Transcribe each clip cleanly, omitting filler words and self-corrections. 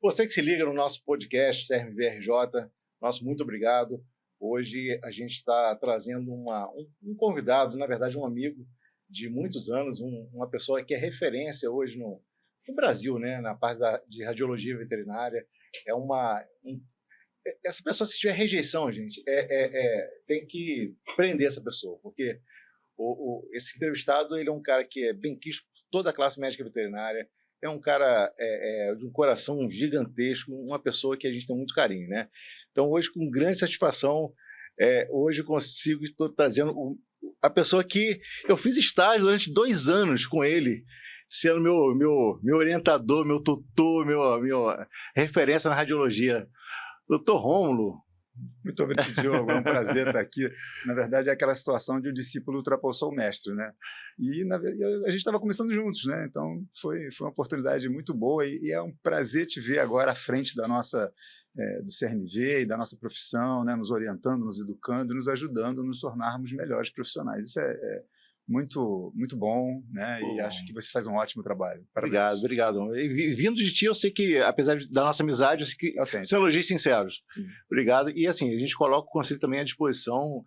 Você que se liga no nosso podcast CERN-VRJ, nosso muito obrigado. Hoje a gente está trazendo um convidado, na verdade um amigo de muitos anos, uma pessoa que é referência hoje no Brasil, né, na parte de radiologia veterinária. Essa pessoa, se tiver rejeição, gente, tem que prender essa pessoa, porque esse entrevistado ele é um cara que é bem quisto por toda a classe médica veterinária, é um cara de um coração gigantesco, uma pessoa que a gente tem muito carinho, né? Então, hoje, com grande satisfação, hoje estou trazendo a pessoa que eu fiz estágio durante 2 anos com ele, sendo meu orientador, meu tutor, minha referência na radiologia. Doutor Rômulo. Muito obrigado, Diogo. É um prazer estar aqui. Na verdade, é aquela situação de o discípulo ultrapassou o mestre, né? E a gente estava começando juntos, né? Então, foi uma oportunidade muito boa e é um prazer te ver agora à frente da nossa, do CRMV e da nossa profissão, né? Nos orientando, nos educando, nos ajudando a nos tornarmos melhores profissionais. Isso é muito, muito bom, né? E acho que você faz um ótimo trabalho. Parabéns. Obrigado. E vindo de ti, eu sei que, apesar da nossa amizade, eu sei que são elogios sinceros. Sim. Obrigado. E assim, a gente coloca o conselho também à disposição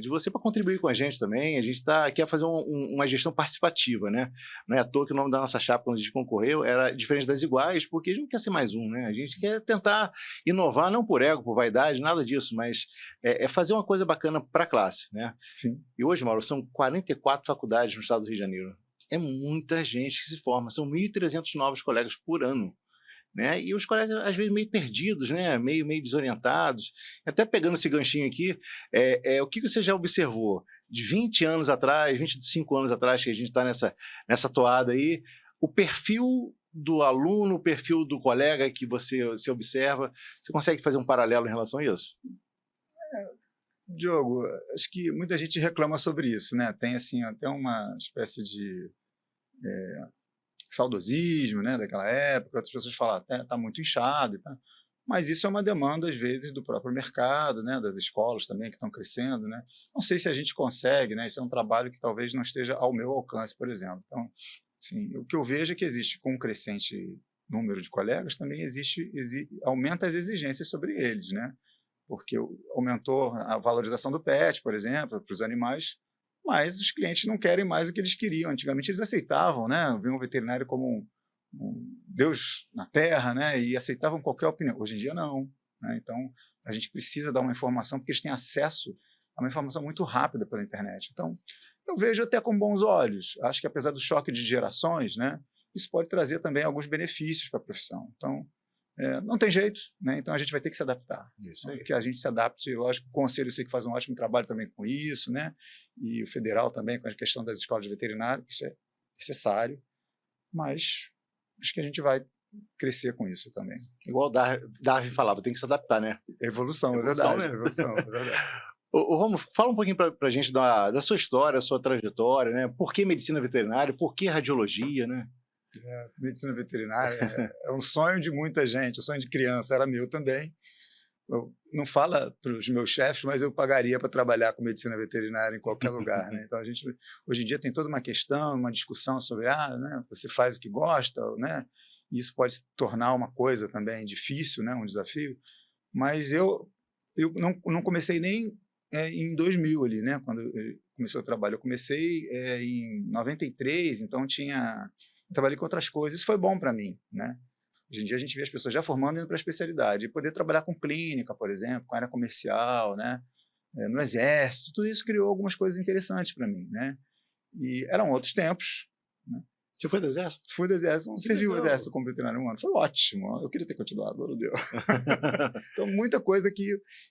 de você para contribuir com a gente também. A gente quer fazer uma gestão participativa, né? Não é à toa que o nome da nossa chapa, quando a gente concorreu, era diferente das iguais, porque a gente não quer ser mais um, né? A gente quer tentar inovar, não por ego, por vaidade, nada disso, mas fazer uma coisa bacana para a classe, né? Sim. E hoje, Mauro, são 44 faculdades no estado do Rio de Janeiro. É muita gente que se forma, são 1.300 novos colegas por ano. Né? E os colegas, às vezes, meio perdidos, né? meio desorientados. Até pegando esse ganchinho aqui, o que você já observou de 20 anos atrás, 25 anos atrás, que a gente está nessa toada aí, o perfil do aluno, o perfil do colega que você observa, você consegue fazer um paralelo em relação a isso? Diogo, acho que muita gente reclama sobre isso, né? Tem assim até uma espécie de saudosismo, né, daquela época. Outras pessoas falam está muito inchado, tá? Mas isso é uma demanda às vezes do próprio mercado, né, das escolas também que estão crescendo, né? Não sei se a gente consegue, né? Isso é um trabalho que talvez não esteja ao meu alcance, por exemplo. Então, sim, o que eu vejo é que existe, com um crescente número de colegas, também aumenta as exigências sobre eles, né? Porque aumentou a valorização do pet, por exemplo, para os animais, mas os clientes não querem mais o que eles queriam. Antigamente eles aceitavam, né? Viam o veterinário como um Deus na Terra, né? E aceitavam qualquer opinião. Hoje em dia não, né? Então a gente precisa dar uma informação porque eles têm acesso a uma informação muito rápida pela internet. Então eu vejo até com bons olhos. Acho que apesar do choque de gerações, né? Isso pode trazer também alguns benefícios para a profissão. Então não tem jeito, né? Então a gente vai ter que se adaptar. Isso aí. Que a gente se adapte, lógico, o Conselho eu sei que faz um ótimo trabalho também com isso, né? E o Federal também com a questão das escolas de veterinário, isso é necessário, mas acho que a gente vai crescer com isso também. Igual o Darwin falava, tem que se adaptar, né? Evolução, é verdade. Né? Evolução, é verdade. Romulo, fala um pouquinho para a gente da sua história, da sua trajetória, né? Por que medicina veterinária? Por que radiologia, né? Medicina veterinária é um sonho de muita gente, um sonho de criança, era meu também. Eu não fala para os meus chefes, mas eu pagaria para trabalhar com medicina veterinária em qualquer lugar, né? Então a gente hoje em dia tem toda uma questão, uma discussão sobre né, você faz o que gosta, né? E isso pode se tornar uma coisa também difícil, né? Um desafio. Mas eu não comecei nem em 2000 ali, né? Quando começou o trabalho, eu comecei em 93, então trabalhei com outras coisas, isso foi bom para mim, né? Hoje em dia a gente vê as pessoas já formando e indo para a especialidade, e poder trabalhar com clínica, por exemplo, com área comercial, né? No exército, tudo isso criou algumas coisas interessantes para mim, né? E eram outros tempos, né? Você foi do exército? Fui do exército, servi o exército como veterinário humano, foi ótimo, eu queria ter continuado, mas não deu. Então muita coisa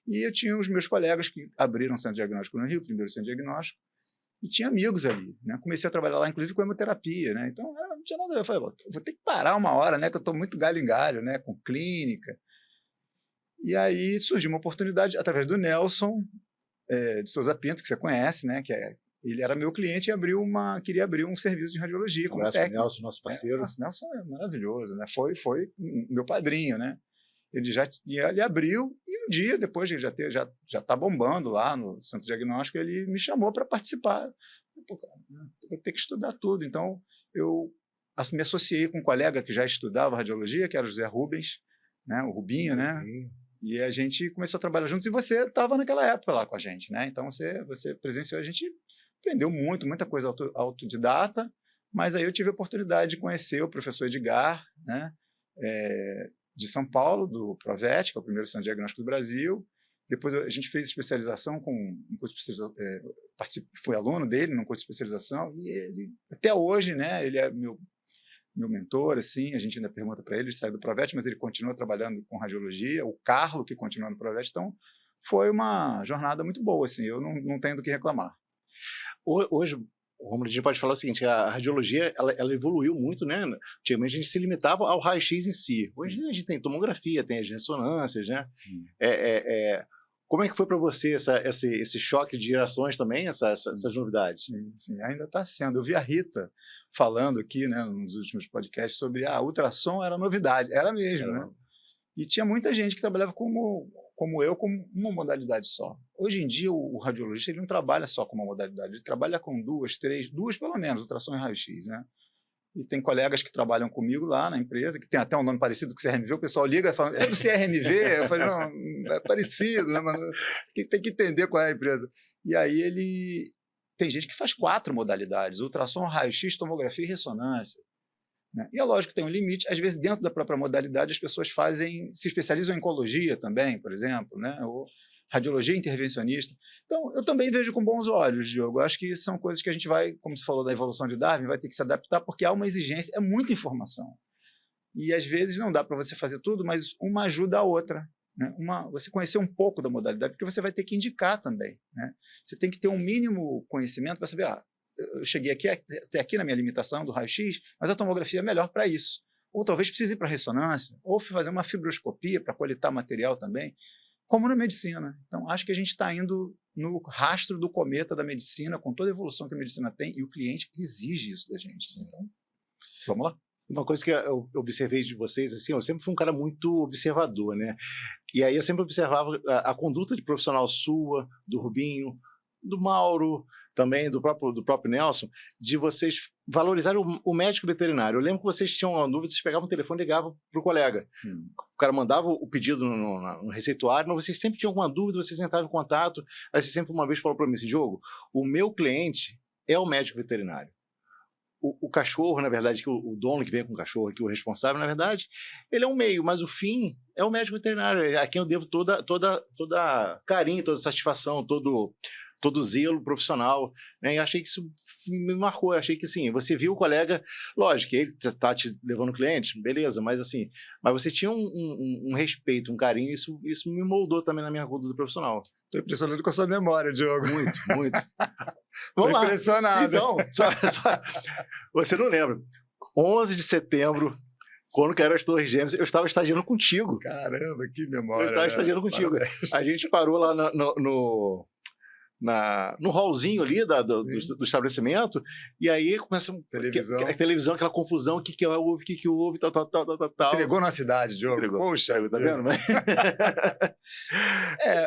e eu tinha os meus colegas que abriram um centro diagnóstico no Rio, primeiro centro diagnóstico, e tinha amigos ali, né? Comecei a trabalhar lá, inclusive, com hemoterapia, né? Então, não tinha nada a ver. Eu falei, vou ter que parar uma hora, né? Que eu estou muito galho em galho, né? Com clínica. E aí surgiu uma oportunidade, através do Nelson, de Souza Pinto, que você conhece, né? Ele era meu cliente e queria abrir um serviço de radiologia como técnico. Nelson, nosso parceiro. Nelson é maravilhoso, né? Foi meu padrinho, né? Ele abriu e um dia depois ele já está bombando lá no centro diagnóstico, ele me chamou para participar. Pô, cara, vou ter que estudar tudo. Então eu me associei com um colega que já estudava radiologia, que era o José Rubens, né? O Rubinho, né? Sim. E a gente começou a trabalhar juntos e você estava naquela época lá com a gente, né? Então você presenciou, a gente aprendeu muita coisa autodidata, mas aí eu tive a oportunidade de conhecer o professor Edgar, né? De São Paulo, do Provet, que é o primeiro centro diagnóstico do Brasil. Depois a gente fez especialização com um curso de especialização, fui aluno dele num curso de especialização e ele, até hoje, né? Ele é meu mentor, assim, a gente ainda pergunta para ele saiu do Provet, mas ele continua trabalhando com radiologia, o Carlo, que continua no Provet, então foi uma jornada muito boa, assim, eu não tenho do que reclamar. Hoje, Romulo, a gente pode falar o seguinte, a radiologia, ela evoluiu muito, né? Antigamente a gente se limitava ao raio-x em si. Hoje a gente tem tomografia, tem as ressonâncias, né? Como é que foi para você esse choque de gerações também, essas novidades? Sim, ainda está sendo. Eu vi a Rita falando aqui, né, nos últimos podcasts sobre ultrassom era novidade. Era mesmo, né? E tinha muita gente que trabalhava como eu, com uma modalidade só. Hoje em dia, o radiologista ele não trabalha só com uma modalidade, ele trabalha com duas pelo menos, ultrassom e raio-x, né? E tem colegas que trabalham comigo lá na empresa, que tem até um nome parecido com o CRMV, o pessoal liga e fala, é do CRMV? Eu falei, não, é parecido, né, mas tem que entender qual é a empresa. E aí tem gente que faz 4 modalidades, ultrassom, raio-x, tomografia e ressonância. Né? E é lógico que tem um limite, às vezes dentro da própria modalidade as pessoas se especializam em oncologia também, por exemplo, né? Ou radiologia intervencionista. Então, eu também vejo com bons olhos, Diogo. Eu acho que são coisas que a gente vai, como você falou da evolução de Darwin, vai ter que se adaptar, porque há uma exigência, é muita informação. E às vezes não dá para você fazer tudo, mas uma ajuda a outra. Né? Você conhecer um pouco da modalidade, porque você vai ter que indicar também. Né? Você tem que ter um mínimo conhecimento para saber, eu cheguei até aqui na minha limitação do raio-x, mas a tomografia é melhor para isso. Ou talvez precise ir para ressonância, ou fazer uma fibroscopia para coletar material também, como na medicina. Então, acho que a gente está indo no rastro do cometa da medicina, com toda a evolução que a medicina tem, e o cliente exige isso da gente. Então, vamos lá. Uma coisa que eu observei de vocês, assim, eu sempre fui um cara muito observador, né? E aí eu sempre observava a conduta de profissional sua, do Rubinho, do Mauro, também do próprio Nelson, de vocês valorizarem o médico veterinário. Eu lembro que vocês tinham uma dúvida, vocês pegavam o telefone e ligavam para o colega. O cara mandava o pedido no receituário, mas vocês sempre tinham alguma dúvida, vocês entravam em contato. Aí você sempre uma vez falou para mim, Diogo, o meu cliente é o médico veterinário. O cachorro, na verdade, que o dono que vem com o cachorro, que o responsável, na verdade, ele é um meio, mas o fim é o médico veterinário, a quem eu devo toda carinho, toda satisfação, todo zelo profissional, né? E achei que isso me marcou, achei que assim, você viu o colega, lógico, ele está te levando cliente, beleza, mas assim, mas você tinha um respeito, um carinho, isso me moldou também na minha conduta profissional. Estou impressionado com a sua memória, Diogo. Muito. Estou impressionado. Então, você não lembra. 11 de setembro, quando caiu as Torres Gêmeas, eu estava estagiando contigo. Caramba, que memória. Eu estava estagiando contigo. Parabéns. A gente parou lá no hallzinho ali do estabelecimento, e aí começa a televisão, aquela confusão, o que houve, tal. Entregou na cidade, Diogo. Entregou. Poxa, tá vendo?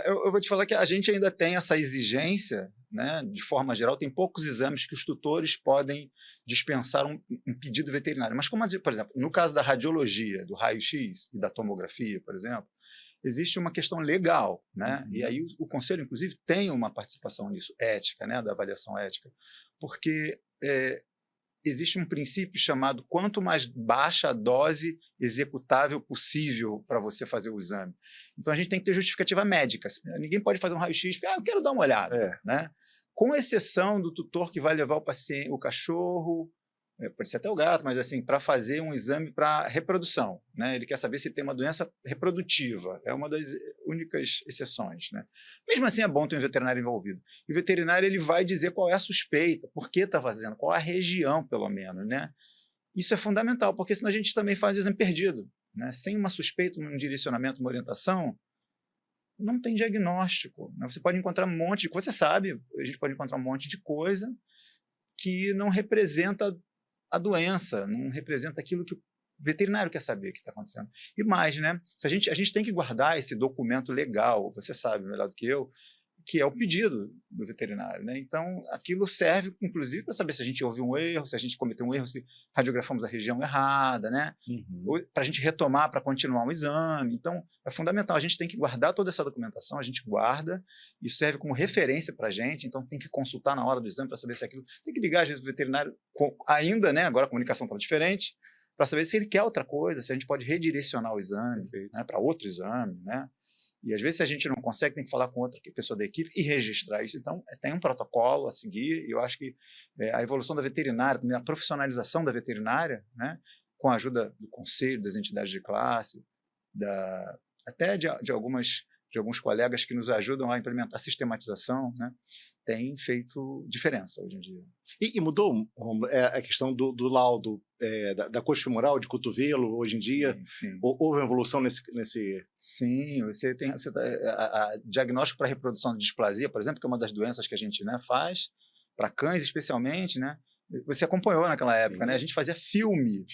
Eu vou te falar que a gente ainda tem essa exigência, né? De forma geral, tem poucos exames que os tutores podem dispensar um pedido veterinário. Mas, como, por exemplo, no caso da radiologia, do raio-x e da tomografia, por exemplo, existe uma questão legal, né? E aí o Conselho, inclusive, tem uma participação nisso, ética, né? Da avaliação ética, porque existe um princípio chamado quanto mais baixa a dose executável possível para você fazer o exame. Então, a gente tem que ter justificativa médica. Ninguém pode fazer um raio-x porque, eu quero dar uma olhada, né? Com exceção do tutor que vai levar o cachorro, pode ser até o gato, mas assim, para fazer um exame para reprodução, né? Ele quer saber se ele tem uma doença reprodutiva, é uma das únicas exceções, né? Mesmo assim é bom ter um veterinário envolvido. E o veterinário ele vai dizer qual é a suspeita, por que está fazendo, qual é a região, pelo menos, né? Isso é fundamental, porque senão a gente também faz o exame perdido, né? Sem uma suspeita, um direcionamento, uma orientação, não tem diagnóstico, né? Você pode encontrar um monte de coisa, você sabe, a gente pode encontrar um monte de coisa que não representa a doença, não representa aquilo que o veterinário quer saber que está acontecendo. E mais, né? A gente tem que guardar esse documento legal, você sabe melhor do que eu, que é o pedido do veterinário, né? Então, aquilo serve, inclusive, para saber se a gente houve um erro, se a gente cometeu um erro, se radiografamos a região errada, né? Para a gente retomar, para continuar um exame. Então, é fundamental. A gente tem que guardar toda essa documentação, a gente guarda, isso serve como referência para a gente, então tem que consultar na hora do exame para saber se aquilo... Tem que ligar, às vezes, o veterinário, ainda, né? Agora a comunicação está diferente, para saber se ele quer outra coisa, se a gente pode redirecionar o exame, né, para outro exame, né? E, às vezes, se a gente não consegue, tem que falar com outra pessoa da equipe e registrar isso. Então, tem um protocolo a seguir, e eu acho que a evolução da veterinária, também a profissionalização da veterinária, né, com a ajuda do conselho, das entidades de classe, até de alguns colegas que nos ajudam a implementar a sistematização, né, tem feito diferença hoje em dia. E mudou a questão do laudo, da coxa femoral, de cotovelo, hoje em dia? Sim. Houve uma evolução nesse... Sim, diagnóstico para reprodução de displasia, por exemplo, que é uma das doenças que a gente, né, faz, para cães especialmente, né? Você acompanhou naquela época, né? A gente fazia filme.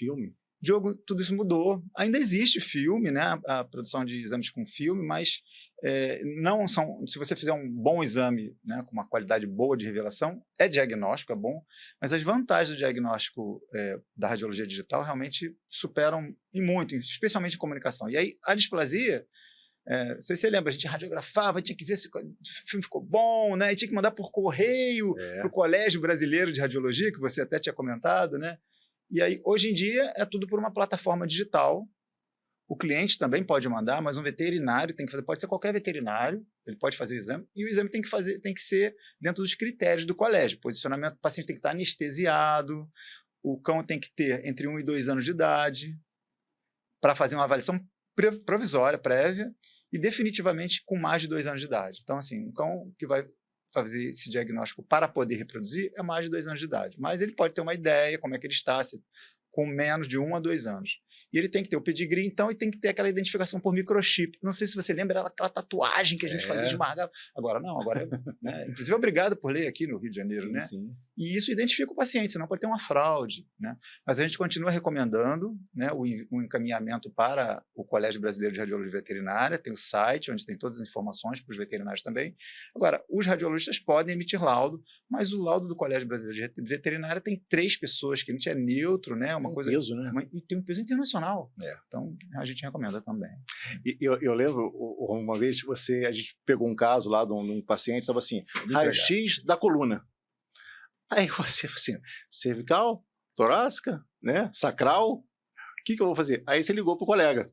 Diogo, tudo isso mudou. Ainda existe filme, né? A produção de exames com filme, mas não são. Se você fizer um bom exame, né, com uma qualidade boa de revelação, é diagnóstico, é bom, mas as vantagens do diagnóstico da radiologia digital realmente superam e muito, especialmente em comunicação. E aí, a displasia, não sei se você lembra, a gente radiografava, tinha que ver se o filme ficou bom, né? E tinha que mandar por correio para o Colégio Brasileiro de Radiologia, que você até tinha comentado, né? E aí, hoje em dia, é tudo por uma plataforma digital. O cliente também pode mandar, mas um veterinário tem que fazer, pode ser qualquer veterinário, ele pode fazer o exame, e o exame tem que ser dentro dos critérios do colégio. Posicionamento do paciente tem que estar anestesiado, o cão tem que ter entre 1 e 2 anos de idade, para fazer uma avaliação provisória, prévia, e definitivamente com mais de 2 anos de idade. Então, assim, um cão que vai fazer esse diagnóstico para poder reproduzir é mais de 2 anos de idade. Mas ele pode ter uma ideia como é que ele está, com menos de 1 a 2 anos. E ele tem que ter o pedigree, então, e tem que ter aquela identificação por microchip. Não sei se você lembra aquela tatuagem que a gente fazia de esmagar. Agora não, agora né? Inclusive, obrigado por ler aqui no Rio de Janeiro, sim, né? Sim. E isso identifica o paciente, senão pode ter uma fraude, né? Mas a gente continua recomendando, né, o encaminhamento para o Colégio Brasileiro de Radiologia Veterinária, tem o site, onde tem todas as informações para os veterinários também. Agora, os radiologistas podem emitir laudo, mas o laudo do Colégio Brasileiro de Veterinária tem 3 pessoas, que a gente é neutro, né? Uma coisa, peso, né? E tem um peso internacional. Então, a gente recomenda também. E eu lembro, uma vez, a gente pegou um caso lá de um paciente, estava assim, raio-x da coluna. Aí você falou assim, cervical, torácica, né? Sacral, o que eu vou fazer? Aí você ligou para o colega.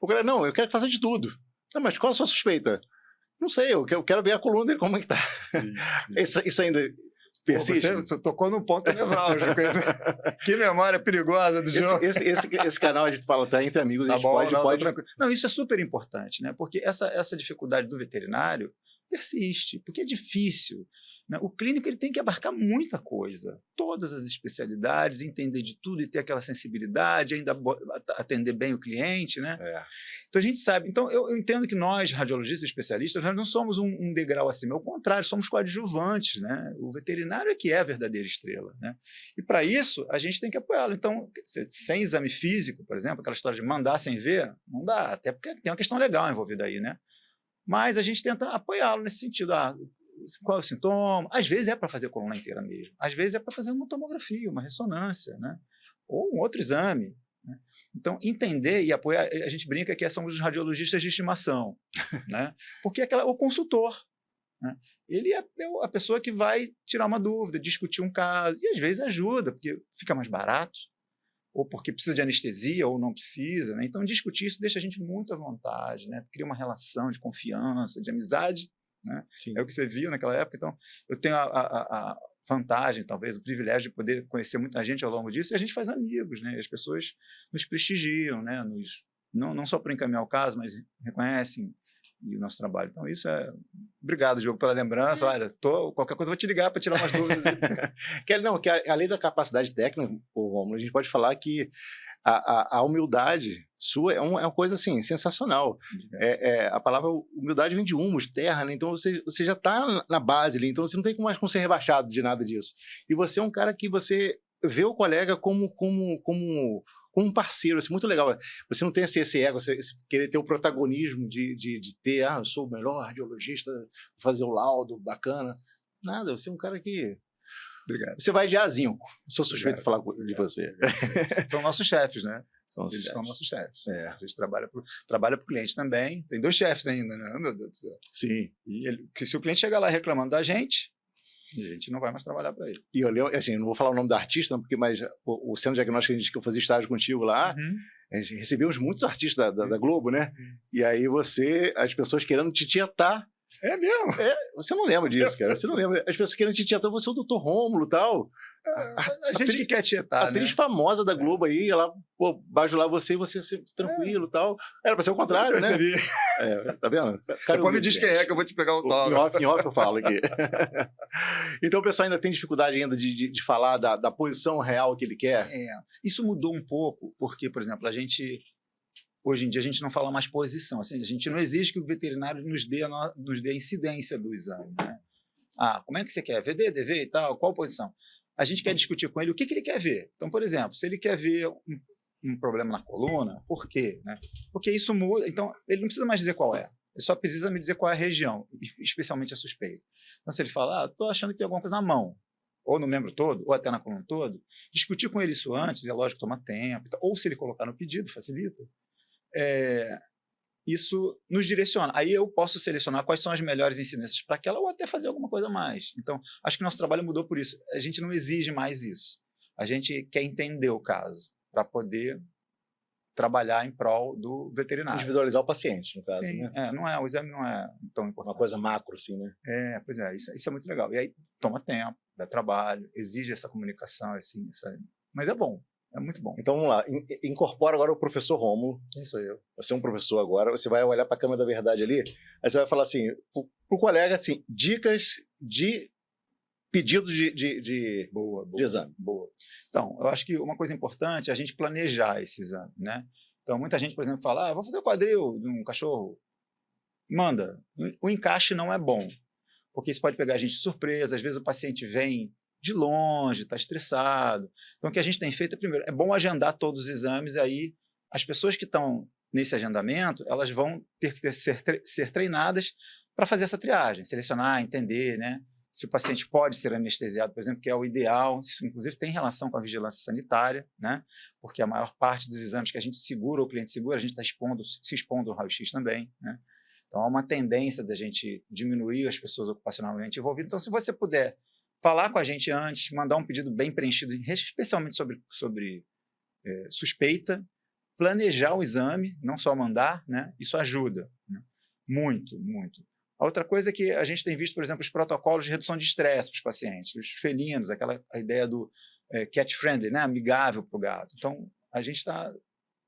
O colega, não, eu quero que faça de tudo. Não, mas qual a sua suspeita? Não sei, eu quero ver a coluna dele, como é que tá. Isso ainda persiste? Pô, você tocou num ponto nevrálgico. Que memória perigosa do jogo. Esse canal a gente fala até entre amigos, a gente pode... Não, isso é super importante, né? Porque essa dificuldade do veterinário persiste, porque é difícil, né? O clínico ele tem que abarcar muita coisa, todas as especialidades, entender de tudo e ter aquela sensibilidade, ainda atender bem o cliente, né? Então a gente sabe, então eu entendo que nós, radiologistas especialistas, nós não somos um degrau acima, ao contrário, somos coadjuvantes, né? O veterinário é que é a verdadeira estrela, né? E para isso a gente tem que apoiá-lo. Então, sem exame físico, por exemplo, aquela história de mandar sem ver, não dá, até porque tem uma questão legal envolvida aí, né? Mas a gente tenta apoiá-lo nesse sentido. Qual é o sintoma? Às vezes é para fazer a coluna inteira mesmo. Às vezes é para fazer uma tomografia, uma ressonância, né? Ou um outro exame, né? Então, entender e apoiar, a gente brinca que são os radiologistas de estimação, né? Porque o consultor, né? Ele é a pessoa que vai tirar uma dúvida, discutir um caso, e às vezes ajuda, porque fica mais barato, ou porque precisa de anestesia, ou não precisa, né? Então, discutir isso deixa a gente muito à vontade, né? Cria uma relação de confiança, de amizade, né? É o que você viu naquela época. Então, eu tenho a vantagem, talvez, o privilégio de poder conhecer muita gente ao longo disso, e a gente faz amigos, né? E as pessoas nos prestigiam, né? Não só por encaminhar o caso, mas reconhecem e o nosso trabalho. Então, isso é... Obrigado, Diogo, pela lembrança. Olha, qualquer coisa eu vou te ligar para tirar umas dúvidas. que além da capacidade técnica, Rômulo, a gente pode falar que a humildade sua é uma coisa assim, sensacional. A palavra humildade vem de humus, terra, né? Então você já está na base ali, então você não tem mais como ser rebaixado de nada disso. E você é um cara que você vê o colega como como um parceiro, assim, muito legal. Você não tem esse ego, esse querer ter o protagonismo de ter, eu sou o melhor radiologista, vou fazer o laudo, bacana. Nada, você é um cara que... Obrigado. Você vai de A5. Sou suspeito de falar de você. São nossos chefes, né? Eles são nossos chefes. É. A gente trabalha para o cliente também. Tem 2 chefes ainda, né? Meu Deus do céu. Sim. Que se o cliente chegar lá reclamando da gente, a gente não vai mais trabalhar para ele. E eu lembro, assim, não vou falar o nome da artista, mas o centro diagnóstico que eu fazia estágio contigo lá, recebemos muitos artistas da Globo, né? E aí as pessoas querendo te tietar. É mesmo? Você não lembra disso, cara. Você não lembra. As pessoas querendo te tietar, você é o Dr. Rômulo e tal. A gente que quer tietar, atriz né? famosa da Globo aí, ela bajular você e você ser tranquilo e tal. Era pra ser o contrário, né? Tá vendo? Cara, depois me diz quem é que eu vou te pegar o toque. Em off eu falo aqui. Então o pessoal ainda tem dificuldade ainda de falar da posição real que ele quer? Isso mudou um pouco, porque, por exemplo, hoje em dia a gente não fala mais posição. Assim, a gente não exige que o veterinário nos dê a incidência do exame, né? Como é que você quer? VD, DV e tal? Qual posição? A gente quer discutir com ele o que ele quer ver. Então, por exemplo, se ele quer ver um problema na coluna, por quê? Né? Porque isso muda. Então, ele não precisa mais dizer qual é. Ele só precisa me dizer qual é a região, especialmente a suspeita. Então, se ele falar, estou achando que tem alguma coisa na mão, ou no membro todo, ou até na coluna todo, discutir com ele isso antes, é lógico, toma tempo. Ou se ele colocar no pedido, facilita. Isso nos direciona. Aí eu posso selecionar quais são as melhores incidências para aquela ou até fazer alguma coisa a mais. Então, acho que nosso trabalho mudou por isso. A gente não exige mais isso. A gente quer entender o caso para poder trabalhar em prol do veterinário. Individualizar o paciente, no caso, sim, né? O exame não é tão importante. Uma coisa macro, assim, né? Pois é, isso é muito legal. E aí toma tempo, dá trabalho, exige essa comunicação, assim, mas é bom. É muito bom. Então, vamos lá. Incorpora agora o professor Rômulo. Quem sou eu? Você é um professor agora. Você vai olhar para a câmera da verdade ali. Aí você vai falar assim, para o colega, assim, dicas de pedido de exame. Boa. Então, eu acho que uma coisa importante é a gente planejar esse exame, né? Então, muita gente, por exemplo, fala, vou fazer o quadril de um cachorro. Manda. O encaixe não é bom, porque isso pode pegar a gente de surpresa. Às vezes o paciente vem de longe, está estressado. Então, o que a gente tem feito primeiro, é bom agendar todos os exames, e aí as pessoas que estão nesse agendamento, elas vão ter que ser treinadas para fazer essa triagem, selecionar, entender, né? Se o paciente pode ser anestesiado, por exemplo, que é o ideal, isso inclusive tem relação com a vigilância sanitária, né? Porque a maior parte dos exames que a gente segura, ou o cliente segura, a gente está se expondo ao raio-x também, né? Então, há uma tendência da gente diminuir as pessoas ocupacionalmente envolvidas. Então, se você puder falar com a gente antes, mandar um pedido bem preenchido, especialmente sobre suspeita, planejar o exame, não só mandar, né? Isso ajuda, né? Muito, muito. A outra coisa é que a gente tem visto, por exemplo, os protocolos de redução de estresse para os pacientes, os felinos, a ideia do cat-friendly, né? Amigável para o gato. Então, a gente está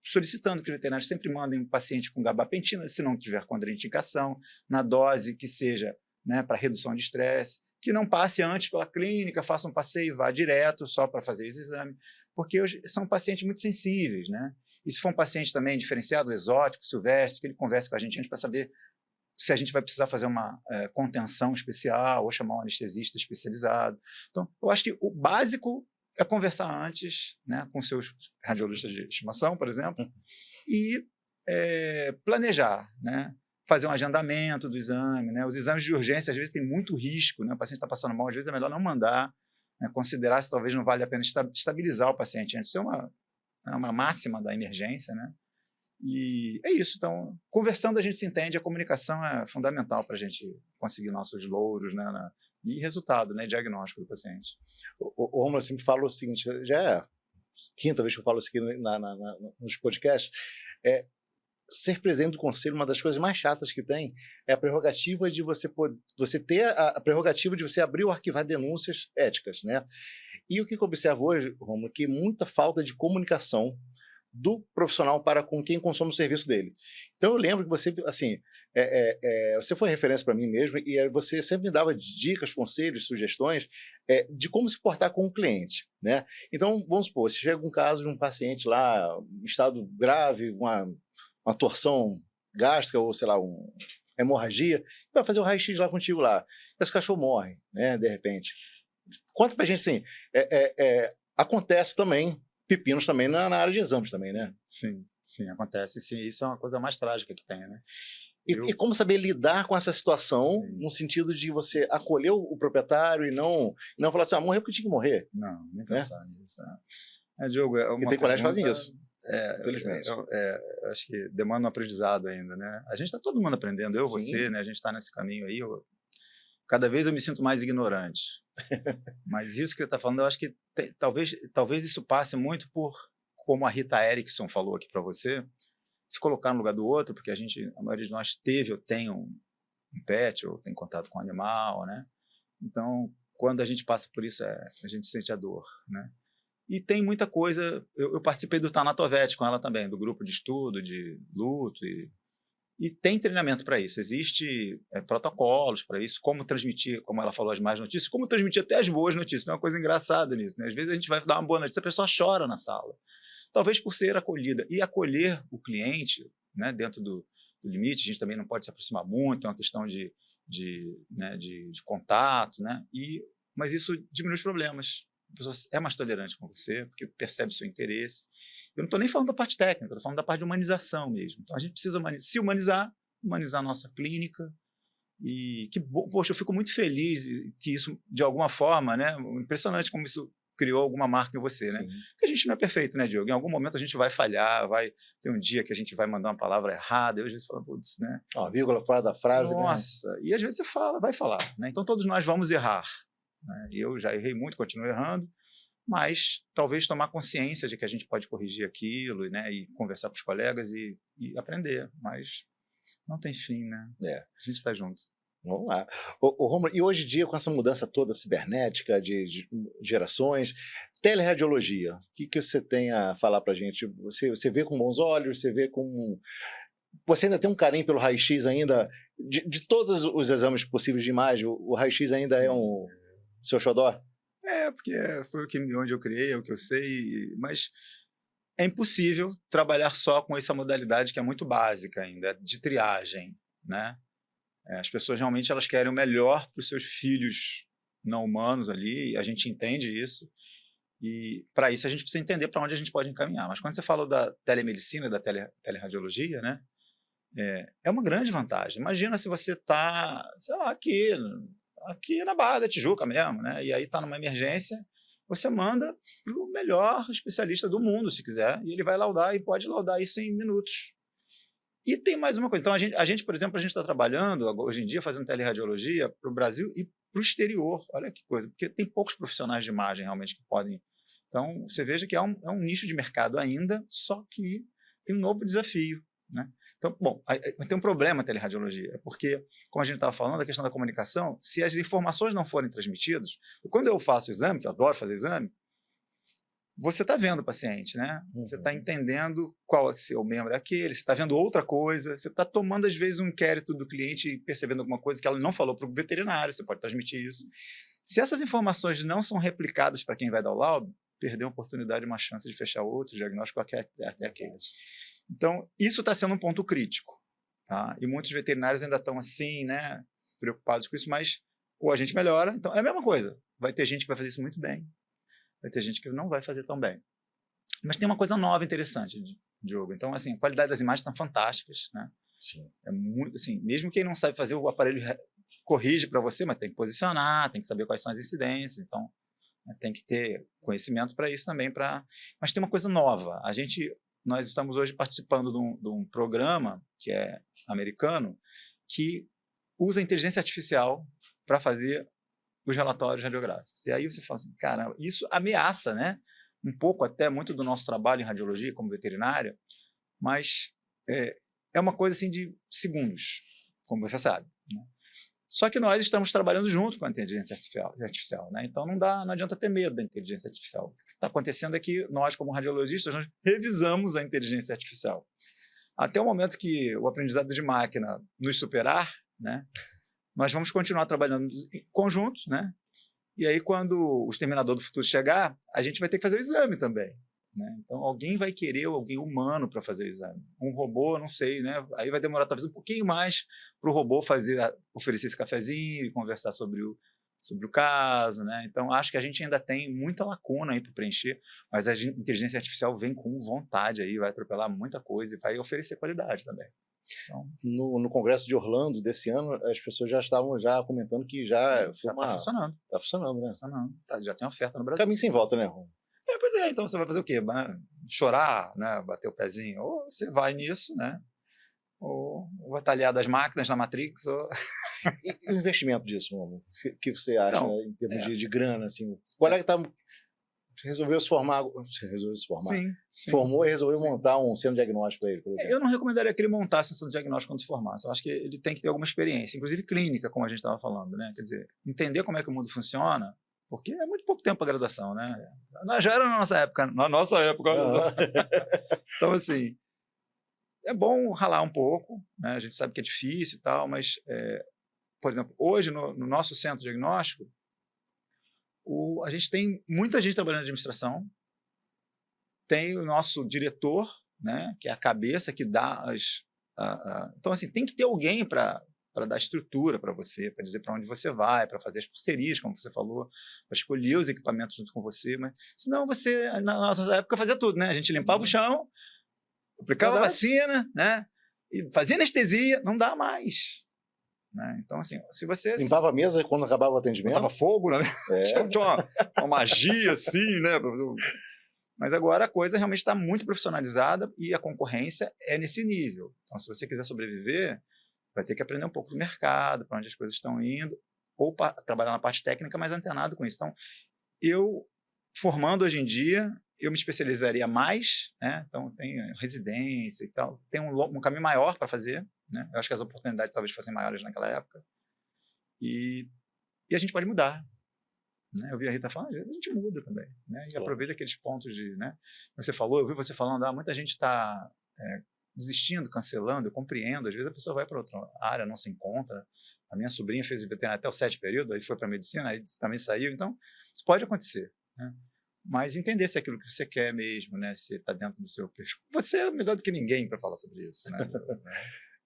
solicitando que os veterinários sempre mandem um paciente com gabapentina, se não tiver contraindicação, na dose que seja, né, para redução de estresse, que não passe antes pela clínica, faça um passeio e vá direto só para fazer esse exame, porque são pacientes muito sensíveis, né? E se for um paciente também diferenciado, exótico, silvestre, que ele converse com a gente antes para saber se a gente vai precisar fazer uma contenção especial ou chamar um anestesista especializado. Então, eu acho que o básico é conversar antes, né, com seus radiologistas de estimação, por exemplo, e planejar, né? Fazer um agendamento do exame, né? Os exames de urgência, às vezes, tem muito risco, né? O paciente está passando mal, às vezes é melhor não mandar, né? Considerar se talvez não vale a pena estabilizar o paciente antes. Isso é uma máxima da emergência, né? E é isso. Então, conversando a gente se entende, a comunicação é fundamental para a gente conseguir nossos louros, né? E resultado, né? Diagnóstico do paciente. O Romulo sempre fala o seguinte, já é a quinta vez que eu falo isso aqui nos podcasts, ser presidente do conselho, uma das coisas mais chatas que tem é a prerrogativa de você ter a prerrogativa de você abrir ou arquivar denúncias éticas, né? E o que eu observo hoje, Romulo, é que muita falta de comunicação do profissional para com quem consome o serviço dele. Então eu lembro que você, assim, você foi referência para mim mesmo e você sempre me dava dicas, conselhos, sugestões de como se portar com o cliente, né? Então, vamos supor, se chega um caso de um paciente lá, em estado grave, uma torção gástrica ou, sei lá, uma hemorragia, vai fazer o raio-x lá contigo lá. Esse cachorro morre, né, de repente. Conta pra gente assim, acontece também pepinos também na área de exames também, né? Sim, sim, acontece. Sim, isso é uma coisa mais trágica que tem, né? E como saber lidar com essa situação, Sim. no sentido de você acolher o proprietário e não falar assim, morreu porque tinha que morrer. Não, nem né? pensar nisso. Diogo, é uma E tem colégios que fazem isso, é, infelizmente. eu acho que demanda um aprendizado ainda, né? A gente está todo mundo aprendendo, eu, Sim. você, né? A gente está nesse caminho aí. Cada vez eu me sinto mais ignorante. Mas isso que você está falando, eu acho que talvez isso passe muito por, como a Rita Erickson falou aqui para você, se colocar no lugar do outro, porque a maioria de nós teve ou tem um pet, ou tem contato com um animal, né? Então, quando a gente passa por isso, a gente sente a dor, né? E tem muita coisa, eu participei do Tanatovet com ela também, do grupo de estudo, de luto, e tem treinamento para isso, existe protocolos para isso, como transmitir, como ela falou, as más notícias, como transmitir até as boas notícias, tem uma coisa engraçada nisso, né? Às vezes a gente vai dar uma boa notícia, a pessoa chora na sala, talvez por ser acolhida, e acolher o cliente, né, dentro do limite, a gente também não pode se aproximar muito, é uma questão de contato, né? Mas isso diminui os problemas. A pessoa é mais tolerante com você, porque percebe o seu interesse. Eu não estou nem falando da parte técnica, estou falando da parte de humanização mesmo. Então, a gente precisa se humanizar a nossa clínica. E poxa, eu fico muito feliz que isso, de alguma forma, né? Impressionante como isso criou alguma marca em você, né? Porque a gente não é perfeito, né, Diogo? Em algum momento a gente vai falhar, vai ter um dia que a gente vai mandar uma palavra errada, e às vezes fala, putz, né? Ó, vírgula fora da frase. Nossa, né? E às vezes você vai falar, né? Então todos nós vamos errar. Né? Eu já errei muito, continuo errando, mas talvez tomar consciência de que a gente pode corrigir aquilo, né? E conversar com os colegas e aprender, mas não tem fim, né? A gente está junto. Vamos lá. Romulo, e hoje em dia, com essa mudança toda cibernética, de gerações, teleradiologia, o que você tem a falar para a gente? Você vê com bons olhos, você vê com... Você ainda tem um carinho pelo raio-x ainda? De todos os exames possíveis de imagem, o raio-x ainda é um seu xodó? Porque foi onde eu criei, é o que eu sei, mas é impossível trabalhar só com essa modalidade que é muito básica ainda, de triagem, né? As pessoas realmente elas querem o melhor para os seus filhos não humanos ali, e a gente entende isso, e para isso a gente precisa entender para onde a gente pode encaminhar. Mas quando você falou da telemedicina, da teleradiologia, né, é uma grande vantagem. Imagina se você está, sei lá, aqui na Barra da Tijuca mesmo, né, e aí está numa emergência, você manda para o melhor especialista do mundo, se quiser, e ele vai laudar, e pode laudar isso em minutos. E tem mais uma coisa. Então, a gente, por exemplo, a gente está trabalhando hoje em dia, fazendo teleradiologia para o Brasil e para o exterior. Olha que coisa, porque tem poucos profissionais de imagem realmente que podem. Então, você veja que é um nicho de mercado ainda, só que tem um novo desafio. Né? Então, bom, tem um problema a teleradiologia, porque, como a gente estava falando, a questão da comunicação, se as informações não forem transmitidas, quando eu faço exame, que eu adoro fazer exame, você está vendo o paciente, né? Você está entendendo qual é seu membro é aquele, você está vendo outra coisa, você está tomando, às vezes, um inquérito do cliente e percebendo alguma coisa que ela não falou para o veterinário, você pode transmitir isso. Se essas informações não são replicadas para quem vai dar o laudo, perdeu a oportunidade, uma chance de fechar outro diagnóstico até aqueles. Então, isso está sendo um ponto crítico. Tá? E muitos veterinários ainda estão assim, né, preocupados com isso, mas ou a gente melhora, então é a mesma coisa. Vai ter gente que vai fazer isso muito bem, vai ter gente que não vai fazer tão bem. Mas tem uma coisa nova interessante, Diogo. Então, assim, a qualidade das imagens estão fantásticas, né? Sim. É muito, assim, mesmo quem não sabe fazer, o aparelho corrige para você, mas tem que posicionar, tem que saber quais são as incidências, então tem que ter conhecimento para isso também. Mas tem uma coisa nova. Nós estamos hoje participando de um programa que é americano, que usa inteligência artificial para fazer os relatórios radiográficos. E aí você fala assim, cara, isso ameaça, né? Um pouco até muito do nosso trabalho em radiologia como veterinária, mas é uma coisa assim de segundos, como você sabe. Né? Só que nós estamos trabalhando junto com a inteligência artificial, né? Então não adianta ter medo da inteligência artificial. O que está acontecendo é que nós, como radiologistas, nós revisamos a inteligência artificial. Até o momento que o aprendizado de máquina nos superar, né? Nós vamos continuar trabalhando em conjunto, né? E aí, quando o Exterminador do Futuro chegar, a gente vai ter que fazer o exame também. Né? Então, alguém vai querer alguém humano para fazer o exame. Um robô, não sei, né? Aí vai demorar talvez um pouquinho mais para o robô oferecer esse cafezinho e conversar sobre sobre o caso, né? Então, acho que a gente ainda tem muita lacuna aí para preencher, mas a inteligência artificial vem com vontade aí, vai atropelar muita coisa e vai oferecer qualidade também. Então, no Congresso de Orlando desse ano, as pessoas já estavam comentando que já está funcionando. Está funcionando, né? Funcionando. Já tem oferta no Brasil. Caminho sem volta, né, Ron? Pois é, então você vai fazer o quê? Chorar, né? Bater o pezinho? Ou você vai nisso, né? Ou batalhar das máquinas na Matrix, ou... E o investimento disso, Romulo? O que você acha em termos de grana? Assim? O colega resolveu se formar. Você resolveu se formar? Sim. Formou e resolveu montar um centro diagnóstico para ele, por exemplo. Eu não recomendaria que ele montasse um centro diagnóstico quando se formasse. Eu acho que ele tem que ter alguma experiência, inclusive clínica, como a gente estava falando, né? Quer dizer, entender como é que o mundo funciona, porque é muito pouco tempo a graduação, né? Já era na nossa época. Na nossa época. Então, assim, é bom ralar um pouco, né? A gente sabe que é difícil e tal, mas, por exemplo, hoje no nosso centro diagnóstico, a gente tem muita gente trabalhando em administração, tem o nosso diretor, né, que é a cabeça que dá então, assim, tem que ter alguém para dar estrutura para você, para dizer para onde você vai, para fazer as parcerias, como você falou, para escolher os equipamentos junto com você, mas senão você, na nossa época, fazia tudo, né? A gente limpava o chão, aplicava vacina, né? E fazia anestesia, não dá mais. Né? Então, assim, se você... Limpava a mesa quando acabava o atendimento? Botava fogo, né? Tinha uma magia, assim, né? Mas agora a coisa realmente está muito profissionalizada e a concorrência é nesse nível. Então, se você quiser sobreviver, vai ter que aprender um pouco do mercado, para onde as coisas estão indo, ou trabalhar na parte técnica mais antenado com isso. Então, eu, formando hoje em dia, eu me especializaria mais, né? Então, tem residência e tal, tem um caminho maior para fazer, né? Eu acho que as oportunidades talvez fossem maiores naquela época. E a gente pode mudar. Né? Eu vi a Rita falando, às vezes a gente muda também. Né? E aproveita aqueles pontos de... Né? Você falou, eu vi você falando, muita gente está desistindo, cancelando, eu compreendo. Às vezes a pessoa vai para outra área, não se encontra. A minha sobrinha fez veterinário até o 7º período, aí foi para medicina, aí também saiu. Então, isso pode acontecer. Né? Mas entender se é aquilo que você quer mesmo, né? Se está dentro do seu perfil. Você é melhor do que ninguém para falar sobre isso. Né?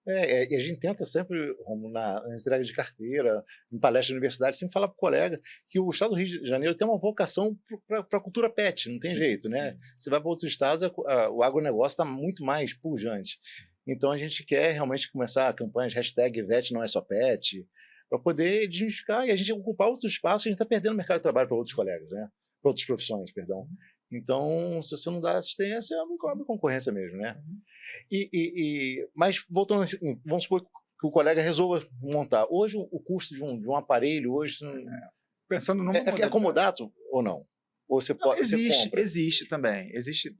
E a gente tenta sempre, Romulo, nas entregas de carteira, em palestras de universidade, sempre falar para o colega que o estado do Rio de Janeiro tem uma vocação para a cultura pet, não tem jeito, né? Você vai para outros estados, o agronegócio está muito mais pujante. Então a gente quer realmente começar campanhas, #vet não é só pet, para poder desmistificar e a gente ocupar outros espaços, a gente está perdendo o mercado de trabalho para outros colegas, né? Para outras profissões, perdão. Então, se você não dá assistência, é uma concorrência mesmo, né? Mas, voltando assim, vamos supor que o colega resolva montar. Hoje, o custo de um aparelho, hoje... Pensando numa é acomodado ou não? Ou você pode... Existe também. Existe...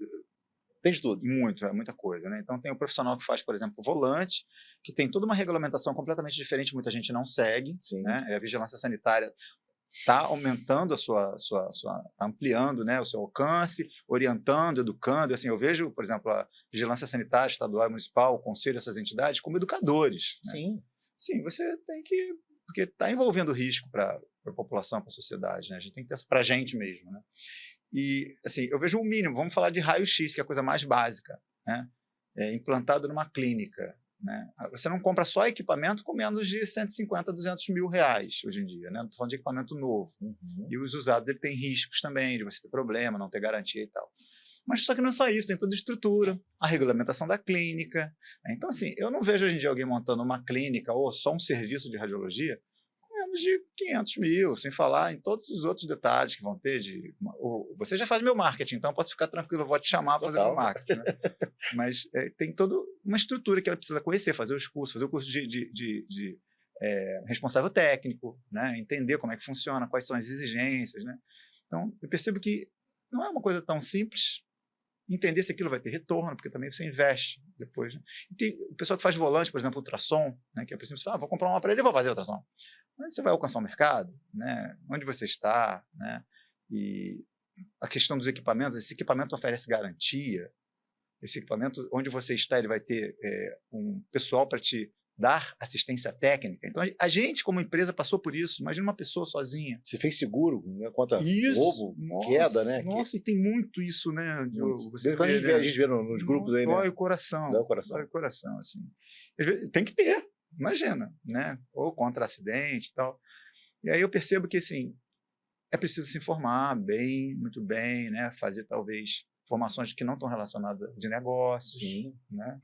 Tem de tudo. Muita coisa, né? Então, tem o profissional que faz, por exemplo, o volante, que tem toda uma regulamentação completamente diferente, muita gente não segue. Sim. Né? A vigilância sanitária está aumentando está ampliando, né, o seu alcance, orientando, educando. Assim, eu vejo, por exemplo, a vigilância sanitária estadual e municipal, o conselho dessas entidades, como educadores. Né? Sim, você tem que... Porque está envolvendo risco para a população, para a sociedade. Né? A gente tem que ter para a gente mesmo. Né? E, assim, eu vejo o mínimo. Vamos falar de raio-x, que é a coisa mais básica. Né? Implantado numa clínica. Né? Você não compra só equipamento com menos de 150, 200 mil reais hoje em dia. Não estou falando de equipamento novo. E os usados ele tem riscos também de você ter problema, não ter garantia e tal. Mas só que não é só isso, tem toda a estrutura, a regulamentação da clínica. Né? Então, assim, eu não vejo hoje em dia alguém montando uma clínica ou só um serviço de radiologia com menos de 500 mil, sem falar em todos os outros detalhes que vão ter. Você já faz meu marketing, então eu posso ficar tranquilo, eu vou te chamar para fazer meu marketing. Né? Mas tem toda uma estrutura que ela precisa conhecer, fazer os cursos, fazer o curso de responsável técnico, né? Entender como é que funciona, quais são as exigências. Né? Então, eu percebo que não é uma coisa tão simples entender se aquilo vai ter retorno, porque também você investe depois. Né? E tem o pessoal que faz volante, por exemplo, ultrassom, né? Que é princípio, vou comprar um aparelho e vou fazer ultrassom. Mas você vai alcançar o mercado, né? Onde você está, né? E a questão dos equipamentos, esse equipamento oferece garantia, esse equipamento, onde você está, ele vai ter um pessoal para te dar assistência técnica. Então, a gente, como empresa, passou por isso. Imagina uma pessoa sozinha. Você fez seguro, né? Conta roubo, queda, né? Nossa, e tem muito isso, né? Quando a gente vê nos grupos aí, né? Dói o coração. Dói o coração. Dói o coração, assim. Tem que ter, imagina, né? Ou contra acidente e tal. E aí eu percebo que, assim, é preciso se informar bem, muito bem, né? Fazer, talvez, formações que não estão relacionadas de negócios, Sim. né?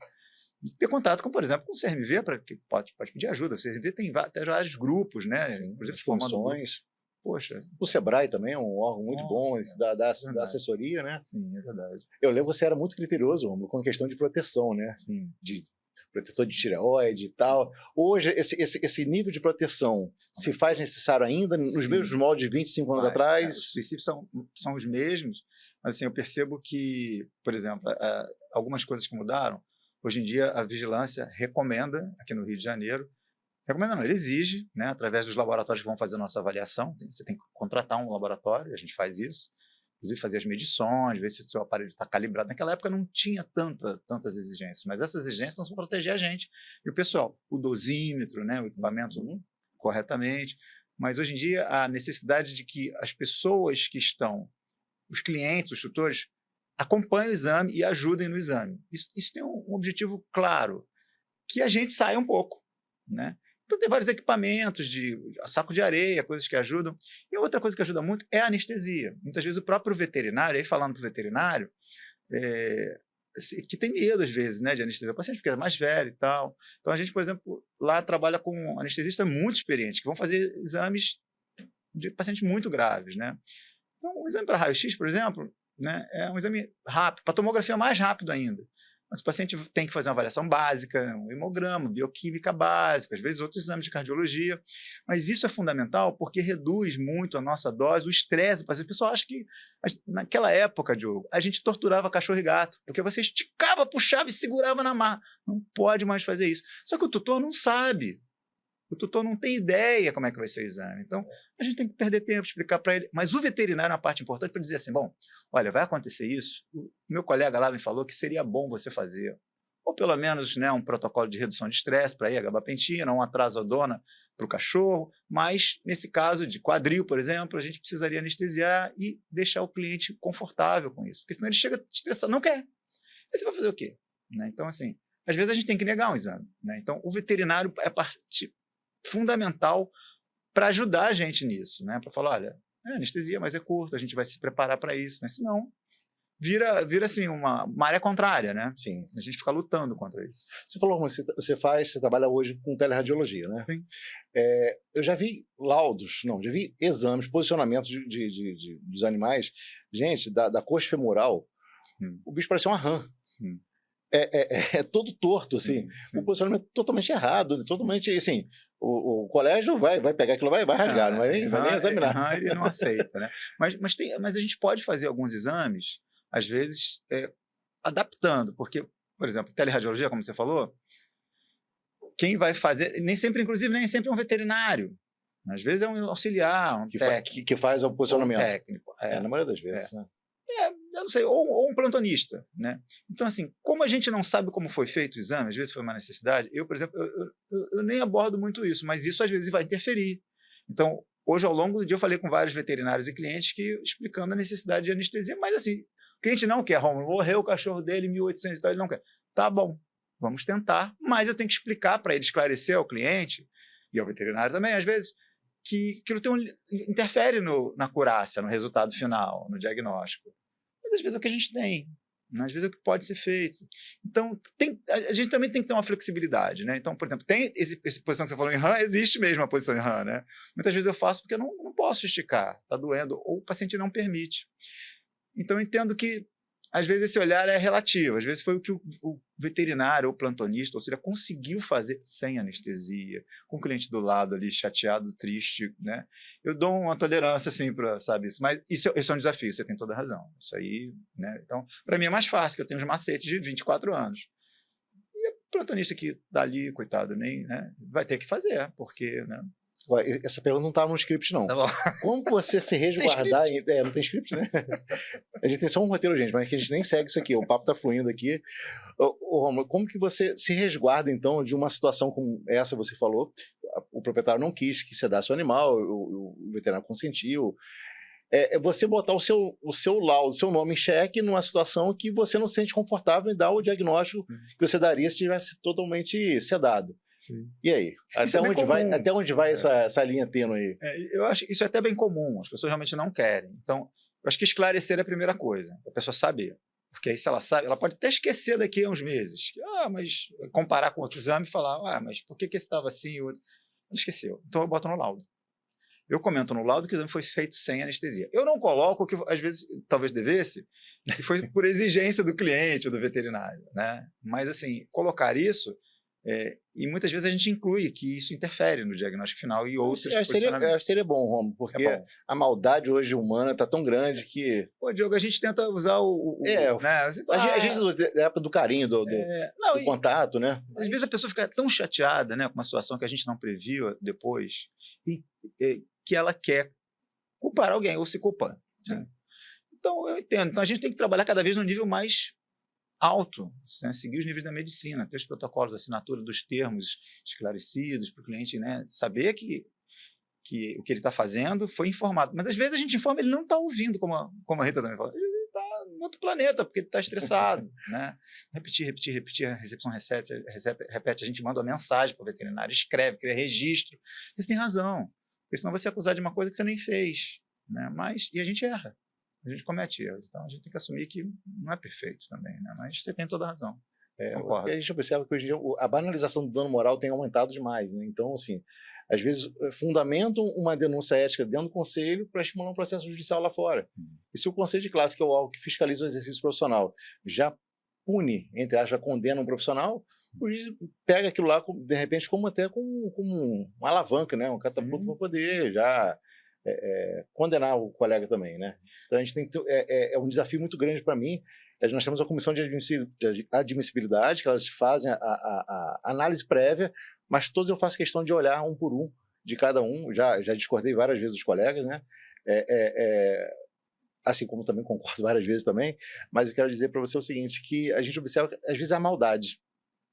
E ter contato com, por exemplo, com o CRMV, para que pode pedir ajuda. O CRMV tem até vários grupos, né? Sim, Inclusive as formando comissões. Poxa, O Sebrae também é um órgão muito bom, nossa, da verdade. assessoria, né? Sim, é verdade. Eu lembro que você era muito criterioso, Romulo, com a questão de proteção, né? Sim. De protetor de tireoide e tal. Hoje, esse nível de proteção se faz necessário ainda nos Sim. mesmos moldes de 25 anos Os atrás? princípios são os mesmos, mas assim, eu percebo que, por exemplo, algumas coisas que mudaram. Hoje em dia, a vigilância recomenda, aqui no Rio de Janeiro, recomenda não, ele exige, né, através dos laboratórios que vão fazer a nossa avaliação, você tem que contratar um laboratório, a gente faz isso, inclusive fazer as medições, ver se o seu aparelho está calibrado. Naquela época não tinha tantas exigências, mas essas exigências são para proteger a gente e o pessoal. O dosímetro, né, o equipamento corretamente, mas hoje em dia a necessidade de que as pessoas que estão, os clientes, os tutores, acompanhem o exame e ajudem no exame. Isso tem um objetivo claro, que a gente saia um pouco, né? Então tem vários equipamentos, de saco de areia, coisas que ajudam. E outra coisa que ajuda muito é a anestesia. Muitas vezes o próprio veterinário, aí falando para o veterinário, que tem medo às vezes, né, de anestesia o paciente, porque é mais velho e tal. Então a gente, por exemplo, lá trabalha com anestesistas muito experientes, que vão fazer exames de pacientes muito graves, né? Então o exame para raio-x, por exemplo, né, é um exame rápido, para tomografia é mais rápido ainda. Mas o paciente tem que fazer uma avaliação básica, um hemograma, bioquímica básica, às vezes outros exames de cardiologia. Mas isso é fundamental porque reduz muito a nossa dose, o estresse do paciente. O pessoal acha que, naquela época, Diogo, a gente torturava cachorro e gato, porque você esticava, puxava e segurava na marra. Não pode mais fazer isso. Só que o tutor não sabe. O tutor não tem ideia como é que vai ser o exame. Então, a gente tem que perder tempo, explicar para ele. Mas o veterinário é uma parte importante para dizer assim, bom, olha, vai acontecer isso, o meu colega lá me falou que seria bom você fazer, ou pelo menos, né, um protocolo de redução de estresse para ir, a gabapentina, uma trazodona para o cachorro, mas, nesse caso de quadril, por exemplo, a gente precisaria anestesiar e deixar o cliente confortável com isso, porque senão ele chega estressado, não quer. Aí você vai fazer o quê? Né? Então, assim, às vezes a gente tem que negar um exame. Né? Então, o veterinário é parte fundamental para ajudar a gente nisso, né? Para falar, olha, anestesia, mas é curto, a gente vai se preparar para isso, né? Senão vira assim uma maré contrária, né? Sim. A gente fica lutando contra isso. Você falou, você trabalha hoje com teleradiologia, né? Sim. Eu já vi laudos, não, já vi exames, posicionamentos dos animais, gente, da coxa femoral, Sim. o bicho parecia uma rã. Sim. É todo torto, assim. Sim. O posicionamento totalmente errado, totalmente, assim, o colégio vai pegar aquilo, vai rasgar, não vai nem examinar. Ele não aceita, né? Mas a gente pode fazer alguns exames, às vezes, adaptando, porque, por exemplo, teleradiologia, como você falou, quem vai fazer, nem sempre é um veterinário. Às vezes é um auxiliar, um técnico. Que faz o posicionamento. Técnico. Na maioria das vezes, né? Eu não sei, ou um plantonista, né? Então, assim, como a gente não sabe como foi feito o exame, às vezes foi uma necessidade, eu, por exemplo, eu nem abordo muito isso, mas isso às vezes vai interferir. Então, hoje, ao longo do dia, eu falei com vários veterinários e clientes explicando a necessidade de anestesia, mas assim, o cliente não quer, Romulo, morreu o cachorro dele em 1800 e tal, ele não quer. Tá bom, vamos tentar, mas eu tenho que explicar para ele, esclarecer ao cliente, e ao veterinário também, às vezes, que aquilo interfere na acurácia, no resultado final, no diagnóstico. Mas às vezes é o que a gente tem, né? Às vezes é o que pode ser feito. Então, a gente também tem que ter uma flexibilidade, né? Então, por exemplo, tem essa posição que você falou em RAM, existe mesmo a posição em RAM, né? Muitas vezes eu faço porque eu não posso esticar, está doendo, ou o paciente não permite. Então, eu entendo que, às vezes, esse olhar é relativo. Às vezes foi o que o veterinário ou plantonista, ou seja, conseguiu fazer sem anestesia, com o cliente do lado ali, chateado, triste, né? Eu dou uma tolerância, assim, para, sabe, isso. Mas isso é um desafio, você tem toda a razão. Isso aí, né? Então, para mim é mais fácil, que eu tenho uns macetes de 24 anos. E o plantonista que dá ali, coitado, nem, né? Vai ter que fazer, porque, né? Essa pergunta não estava no script, não. Tá bom. Como você se resguardar... não tem script, né? A gente tem só um roteiro, gente, mas a gente nem segue isso aqui. O papo está fluindo aqui. Romulo, como que você se resguarda, então, de uma situação como essa, você falou? O proprietário não quis que sedasse o animal, o veterinário consentiu. Você botar o seu laudo, o seu nome em xeque numa situação que você não se sente confortável em dar o diagnóstico que você daria se tivesse totalmente sedado. Sim. E aí? Até onde vai essa linha tênue aí? Eu acho que isso é até bem comum, as pessoas realmente não querem. Então, eu acho que esclarecer é a primeira coisa, a pessoa saber. Porque aí, se ela sabe, ela pode até esquecer daqui a uns meses. Mas comparar com outro exame e falar, mas por que esse estava assim e o outro? Ela esqueceu. Então, eu boto no laudo. Eu comento no laudo que o exame foi feito sem anestesia. Eu não coloco o que, às vezes, talvez devesse, que foi por exigência do cliente ou do veterinário, né? Mas, assim, colocar isso, e muitas vezes a gente inclui que isso interfere no diagnóstico final e outros posicionamentos. Seria bom, Romo, porque a maldade hoje humana está tão grande que... Pô, Diogo, a gente tenta usar né? Assim, a gente da época do carinho, do contato, né? Às vezes a pessoa fica tão chateada, né, com uma situação que a gente não previu depois, que ela quer culpar alguém ou se culpar. Né? Então, eu entendo. Então, a gente tem que trabalhar cada vez no nível mais alto, né? Seguir os níveis da medicina, ter os protocolos, a assinatura dos termos esclarecidos para o cliente, né? Saber que o que ele está fazendo foi informado. Mas, às vezes, a gente informa, ele não está ouvindo, como a Rita também fala. Às vezes, ele está em outro planeta, porque ele está estressado. Né? Repetir, a recepção repete, a gente manda uma mensagem para o veterinário, escreve, cria registro. Você tem razão. Porque senão você é acusado de uma coisa que você nem fez. Né? E a gente erra. A gente comete erros. Então, a gente tem que assumir que não é perfeito também. Né? Mas você tem toda a razão. A gente observa que hoje em dia a banalização do dano moral tem aumentado demais. Né? Então, assim, às vezes fundamentam uma denúncia ética dentro do conselho para estimular um processo judicial lá fora. E se o conselho de classe, que é o órgão que fiscaliza o exercício profissional, já pune, entre aspas, já condena um profissional, o juiz pega aquilo lá, de repente, como uma alavanca, né? Um catapulto para poder já condenar o colega também, né? Então, a gente tem que é um desafio muito grande para mim. Nós temos a comissão de admissibilidade, que elas fazem a análise prévia, mas todos eu faço questão de olhar um por um, de cada um. Já discordei várias vezes dos colegas, né? Assim como também concordo várias vezes também, mas eu quero dizer para você o seguinte, que a gente observa, às vezes, a maldade.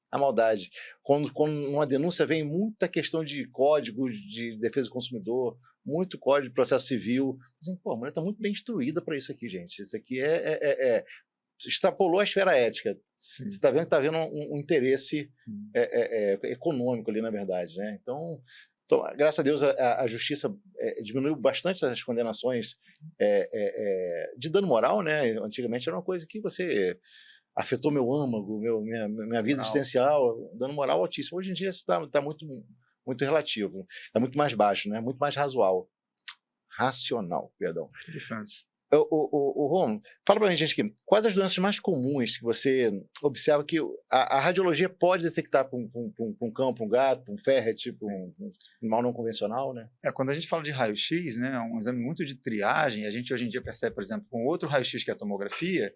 A maldade. Quando uma denúncia vem muita questão de códigos de defesa do consumidor, muito código de processo civil, dizem, pô, a mulher está muito bem instruída para isso aqui, gente. Isso aqui extrapolou a esfera ética. Sim. Você está vendo que está havendo um interesse econômico ali, na verdade. Né? Então, graças a Deus, a justiça diminuiu bastante as condenações de dano moral. Né? Antigamente era uma coisa que você afetou meu âmago, minha vida existencial, dano moral altíssimo. Hoje em dia isso está muito, muito relativo, está muito mais baixo, né? Muito mais racional, perdão. Interessante. O Ron, fala pra gente aqui, quais as doenças mais comuns que você observa que a radiologia pode detectar para um cão, para um gato, para um ferret, para um animal não convencional, né? Quando a gente fala de raio-x, né, é um exame muito de triagem, a gente hoje em dia percebe, por exemplo, com outro raio-x que é a tomografia,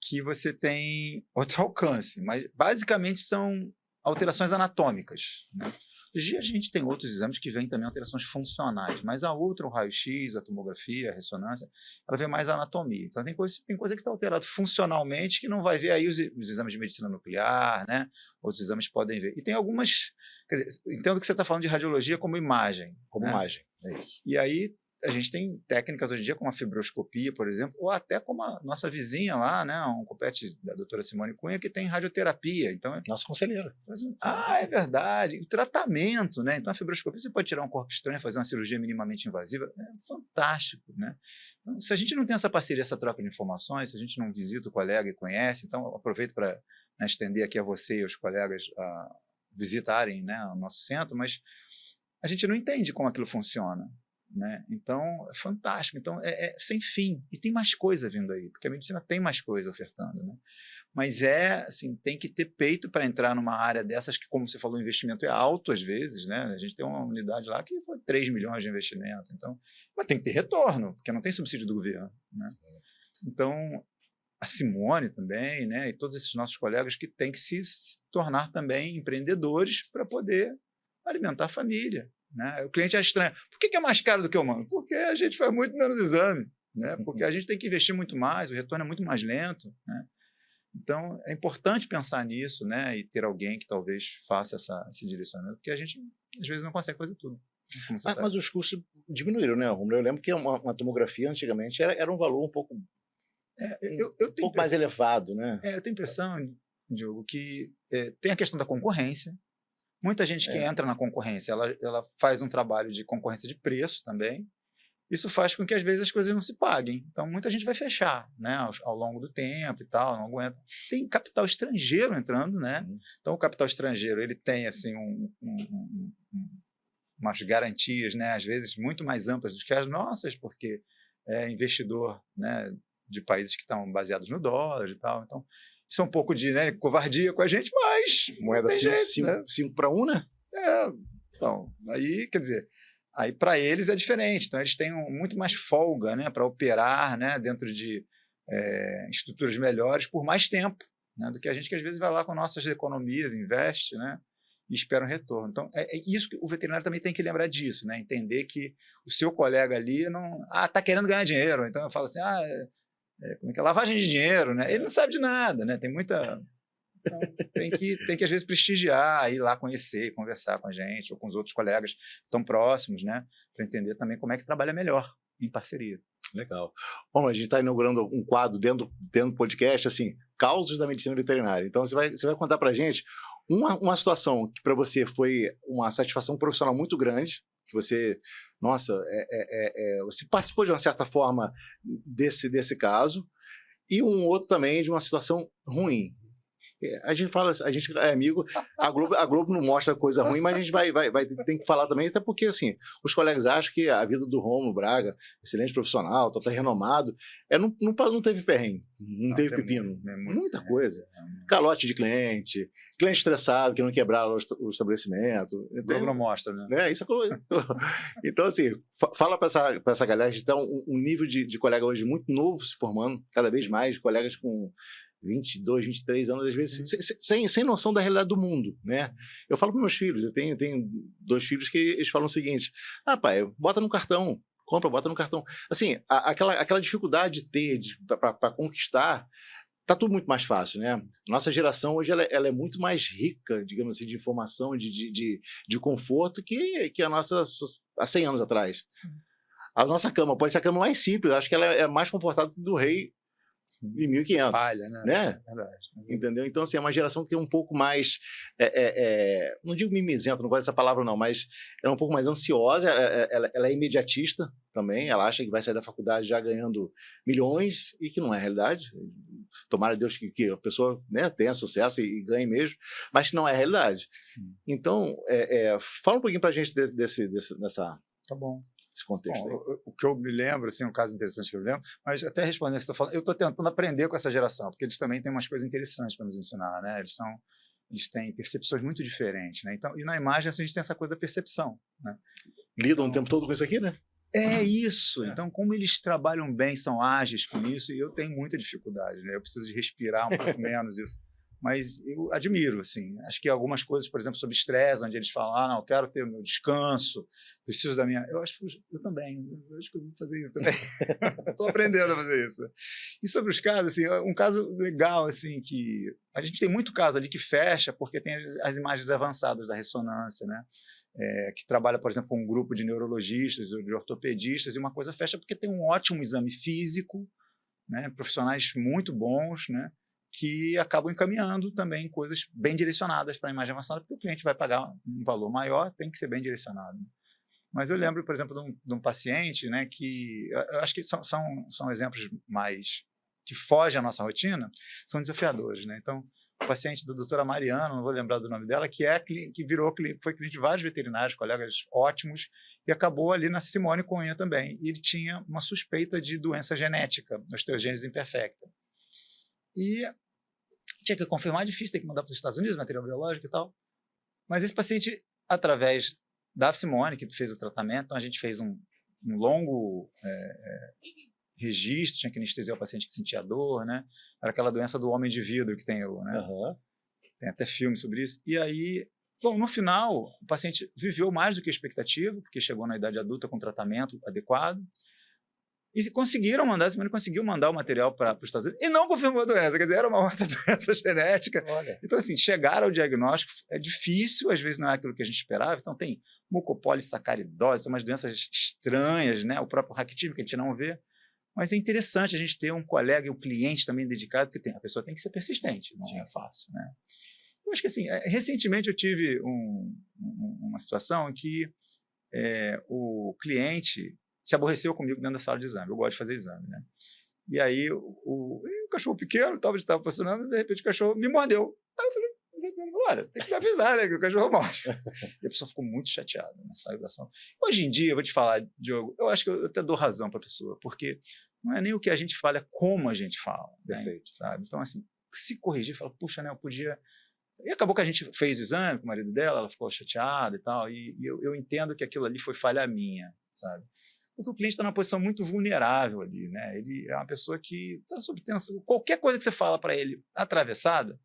que você tem outro alcance, mas basicamente são alterações anatômicas, né? Hoje em dia a gente tem outros exames que vêm também alterações funcionais, mas a outra, o raio-x, a tomografia, a ressonância, ela vê mais a anatomia. Então tem coisa que está alterada funcionalmente que não vai ver aí os exames de medicina nuclear, né? Outros exames podem ver. E tem algumas, quer dizer, entendo que você está falando de radiologia como imagem. Como imagem, é isso. E aí a gente tem técnicas hoje em dia como a fibroscopia, por exemplo, ou até como a nossa vizinha lá, né, um compete da doutora Simone Cunha, que tem radioterapia. Então, nossa conselheira. É verdade. O tratamento, né? Então, a fibroscopia, você pode tirar um corpo estranho, fazer uma cirurgia minimamente invasiva, é fantástico, né? Então, se a gente não tem essa parceria, essa troca de informações, se a gente não visita o colega e conhece, então, eu aproveito para estender aqui a você e aos colegas a visitarem, né, o nosso centro, mas a gente não entende como aquilo funciona. Né? Então, é fantástico. Então, é sem fim. E tem mais coisa vindo aí, porque a medicina tem mais coisa ofertando. Né? Mas assim, tem que ter peito para entrar numa área dessas que, como você falou, o investimento é alto às vezes. Né? A gente tem uma unidade lá que foi 3 milhões de investimento. Então, mas tem que ter retorno, porque não tem subsídio do governo. Né? Então, a Simone também, né? E todos esses nossos colegas que têm que se tornar também empreendedores para poder alimentar a família. Né? O cliente é estranho. Por que é mais caro do que o humano? Porque a gente faz muito menos exame, né? Porque a gente tem que investir muito mais, o retorno é muito mais lento. Né? Então, é importante pensar nisso, né? E ter alguém que talvez faça esse direcionamento, porque a gente, às vezes, não consegue fazer tudo. Mas os custos diminuíram, né, Romulo? Eu lembro que uma tomografia, antigamente, era um valor um pouco, um pouco mais elevado. Né? Eu tenho a impressão, Diogo, que tem a questão da concorrência. Muita gente que entra na concorrência, ela faz um trabalho de concorrência de preço também. Isso faz com que, às vezes, as coisas não se paguem. Então, muita gente vai fechar, né, ao longo do tempo e tal, não aguenta. Tem capital estrangeiro entrando, né? Então, o capital estrangeiro, ele tem, assim, umas garantias, né, às vezes, muito mais amplas do que as nossas, porque é investidor, né, de países que estão baseados no dólar e tal. Então, isso é um pouco de, né, covardia com a gente, mas moeda 5 para 1, né? Então, aí, quer dizer, aí para eles é diferente. Então, eles têm muito mais folga, né, para operar, né, dentro de estruturas melhores por mais tempo, né, do que a gente, que às vezes vai lá com nossas economias, investe, né, e espera um retorno. Então, é isso que o veterinário também tem que lembrar disso, né, entender que o seu colega ali não está querendo ganhar dinheiro. Então, eu falo assim, como é que é? Lavagem de dinheiro, né? Ele não sabe de nada, né? Tem muita... Então, tem que, às vezes, prestigiar, ir lá conhecer, conversar com a gente, ou com os outros colegas que estão próximos, né? Para entender também como é que trabalha melhor em parceria. Legal. Bom, a gente está inaugurando um quadro dentro do podcast, assim, causos da medicina veterinária. Então, você vai contar para a gente uma situação que para você foi uma satisfação profissional muito grande, que você, nossa, você participou de uma certa forma desse caso, e um outro também de uma situação ruim. A gente fala, a gente é amigo, a Globo não mostra coisa ruim, mas a gente tem que falar também, até porque, assim, os colegas acham que a vida do Rômulo Braga, excelente profissional, tá renomado, não teve perrengue, não teve pepino, muita coisa. Calote de cliente estressado, que não quebraram o estabelecimento. O Globo não mostra, né? Isso é coisa. Então, assim, fala para essa galera, a gente tem um nível de colega hoje muito novo se formando, cada vez mais, colegas com 22, 23 anos, às vezes, sem noção da realidade do mundo, né? Eu falo para meus filhos, eu tenho 2 filhos que eles falam o seguinte, pai, bota no cartão, compra, bota no cartão. Assim, aquela dificuldade de ter, para conquistar, tá tudo muito mais fácil, né? Nossa geração hoje, ela é muito mais rica, digamos assim, de informação, de conforto que a nossa há 100 anos atrás. A nossa cama pode ser a cama mais simples, acho que ela é mais confortável do rei em 1500. Falha, né? Verdade. Entendeu? Então, assim, é uma geração que é um pouco mais, não digo mimizenta, não gosto dessa palavra não, mas ela é um pouco mais ansiosa, ela é imediatista também, ela acha que vai sair da faculdade já ganhando milhões, e que não é a realidade. Tomara a Deus que a pessoa, né, tenha sucesso e ganhe mesmo, mas não é a realidade. Sim. Então, fala um pouquinho pra gente dessa... Tá bom. Esse contexto. Bom, o que eu me lembro, assim, um caso interessante que eu lembro, mas até respondendo o que você está falando, eu estou tentando aprender com essa geração, porque eles também têm umas coisas interessantes para nos ensinar, né? Eles têm percepções muito diferentes, né? Então, e na imagem, assim, a gente tem essa coisa da percepção, né? Lidam o tempo todo com isso aqui, né? É isso. Então, como eles trabalham bem, são ágeis com isso, e eu tenho muita dificuldade, né? Eu preciso de respirar um pouco menos isso. Mas eu admiro, assim, acho que algumas coisas, por exemplo, sobre estresse, onde eles falam, não, eu quero ter o meu descanso, preciso da minha... Eu acho que eu também, eu acho que eu vou fazer isso também. Estou aprendendo a fazer isso. E sobre os casos, assim, um caso legal, assim, que a gente tem muito caso ali que fecha porque tem as imagens avançadas da ressonância, né? Que trabalha, por exemplo, com um grupo de neurologistas ou de ortopedistas, e uma coisa fecha porque tem um ótimo exame físico, né? Profissionais muito bons, né? Que acabam encaminhando também coisas bem direcionadas para a imagem avançada, porque o cliente vai pagar um valor maior, tem que ser bem direcionado. Mas eu lembro, por exemplo, de um paciente, né, que eu acho que são exemplos mais que fogem à nossa rotina, são desafiadores, né? Então, o paciente da doutora Mariana, não vou lembrar do nome dela, que foi cliente de vários veterinários, colegas ótimos, e acabou ali na Simone Cunha também. E ele tinha uma suspeita de doença genética, osteogênese imperfecta. E tinha que confirmar, difícil, tem que mandar para os Estados Unidos, material biológico e tal. Mas esse paciente, através da Simone, que fez o tratamento, então a gente fez um longo registro, tinha que anestesiar o paciente que sentia dor, né? Era aquela doença do homem de vidro que tem, né? Uhum. Tem até filme sobre isso. E aí, bom, no final, o paciente viveu mais do que a expectativa, porque chegou na idade adulta com tratamento adequado. E conseguiram mandar, a Simone conseguiu mandar o material para os Estados Unidos e não confirmou a doença, quer dizer, era uma outra doença genética. Olha. Então, assim, chegar ao diagnóstico é difícil, às vezes não é aquilo que a gente esperava. Então, tem mucopolissacaridose, são umas doenças estranhas, né? O próprio raquitismo que a gente não vê. Mas é interessante a gente ter um colega e um cliente também dedicado, porque a pessoa tem que ser persistente, não é fácil, né? acho que assim, recentemente eu tive uma situação em que o cliente se aborreceu comigo dentro da sala de exame. Eu gosto de fazer exame, né? E aí o cachorro pequeno, estava funcionando, e de repente o cachorro me mordeu. Aí eu falei, olha, tem que me avisar, né, que o cachorro morde. E a pessoa ficou muito chateada, né, saiu da ação. Hoje em dia, eu vou te falar, Diogo, eu acho que eu até dou razão para a pessoa, porque não é nem o que a gente fala, é como a gente fala. Perfeito. Né, sabe? Então, assim, se corrigir, fala, puxa, né, eu podia... E acabou que a gente fez o exame com o marido dela, ela ficou chateada e tal, e eu entendo que aquilo ali foi falha minha, sabe? Porque o cliente está numa posição muito vulnerável ali, né? Ele é uma pessoa que está sob tensão. Qualquer coisa que você fala para ele atravessada,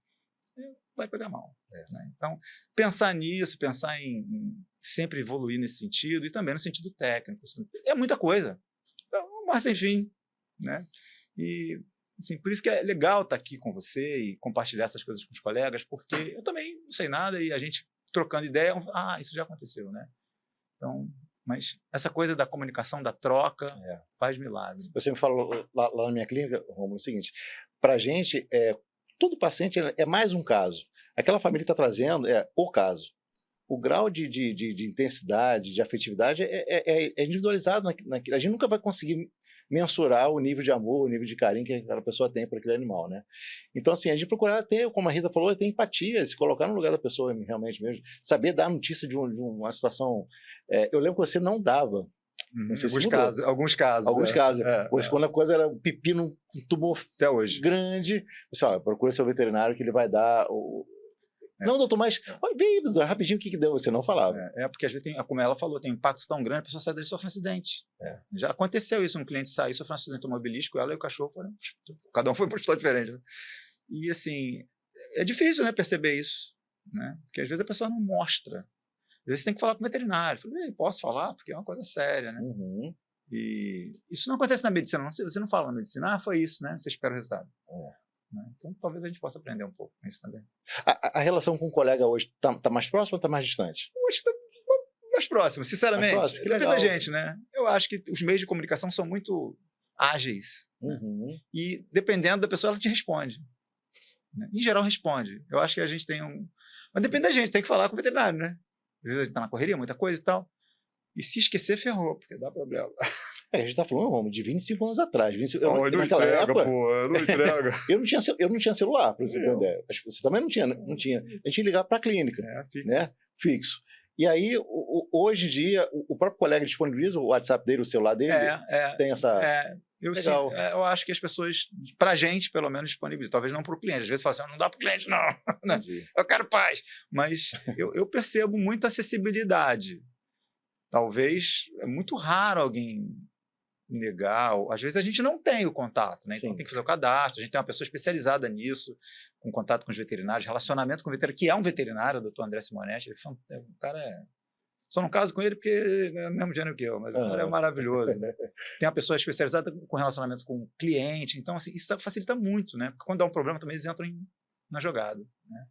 vai pegar mal. Né? Então, pensar nisso, pensar em sempre evoluir nesse sentido e também no sentido técnico. É muita coisa. Mas, enfim, né? E, assim, por isso que é legal estar aqui com você e compartilhar essas coisas com os colegas, porque eu também não sei nada e a gente trocando ideia, isso já aconteceu, né? Então, mas essa coisa da comunicação, da troca, faz milagre. Você me falou lá na minha clínica, Rômulo, o seguinte, para a gente, todo paciente é mais um caso. Aquela família que está trazendo é o caso. O grau de intensidade, de afetividade é individualizado naquilo. A gente nunca vai conseguir mensurar o nível de amor, o nível de carinho que aquela pessoa tem por aquele animal, né? Então, assim, a gente procurar ter, como a Rita falou, ter empatia, se colocar no lugar da pessoa realmente mesmo, saber dar notícia de uma situação... eu lembro que você não dava. Não sei alguns casos. Alguns casos. Quando a coisa era um pepino, um tumor até hoje grande, você procura seu veterinário que ele vai dar... Não, doutor, mas vem rapidinho o que deu, você não falava. Porque às vezes, como ela falou, tem um impacto tão grande, a pessoa sai dali e sofre um acidente. Já aconteceu isso, um cliente saiu, sofreu um acidente automobilístico, ela e o cachorro foram, cada um foi para um hospital diferente. Né? E assim, é difícil, né, perceber isso, né? Porque às vezes a pessoa não mostra. Às vezes você tem que falar com o veterinário. Eu falei, posso falar? Porque é uma coisa séria, né? Uhum. E isso não acontece na medicina, não. Você não fala na medicina, foi isso, né? Você espera o resultado. Então, talvez a gente possa aprender um pouco com isso também. A relação com o colega hoje está mais próxima ou está mais distante? Hoje está mais próximo, sinceramente. Mais próximo? Depende da gente, né? Eu acho que os meios de comunicação são muito ágeis. Uhum. Né? E, dependendo da pessoa, ela te responde. Né? Em geral, responde. Eu acho que a gente tem Mas depende da gente, tem que falar com o veterinário, né? Às vezes a gente está na correria, muita coisa e tal. E se esquecer, ferrou, porque dá problema. A gente está falando, Romulo, de 25 anos atrás. Naquela época, não entrega. eu não tinha celular, para você ter ideia. Acho que você também não tinha. A gente tinha que ligar para a clínica. Fixo. Né? Fixo. E aí, hoje em dia, o próprio colega disponibiliza o WhatsApp dele, o celular dele, tem essa... Eu acho que as pessoas, para a gente, pelo menos, disponibilizam. Talvez não para o cliente. Às vezes fala assim, não dá para o cliente, não. Eu quero paz. Mas eu percebo muita acessibilidade. Talvez, é muito raro alguém negar. Às vezes a gente não tem o contato, né? Então tem que fazer o cadastro. A gente tem uma pessoa especializada nisso, com contato com os veterinários, relacionamento com o veterinário, que é um veterinário, o doutor André Simonetti. O cara Só não caso com ele porque é o mesmo gênero que eu, mas o cara é maravilhoso. Né? Tem uma pessoa especializada com relacionamento com o cliente. Então, assim, isso facilita muito, né? Porque quando dá um problema também eles entram na jogada. Né?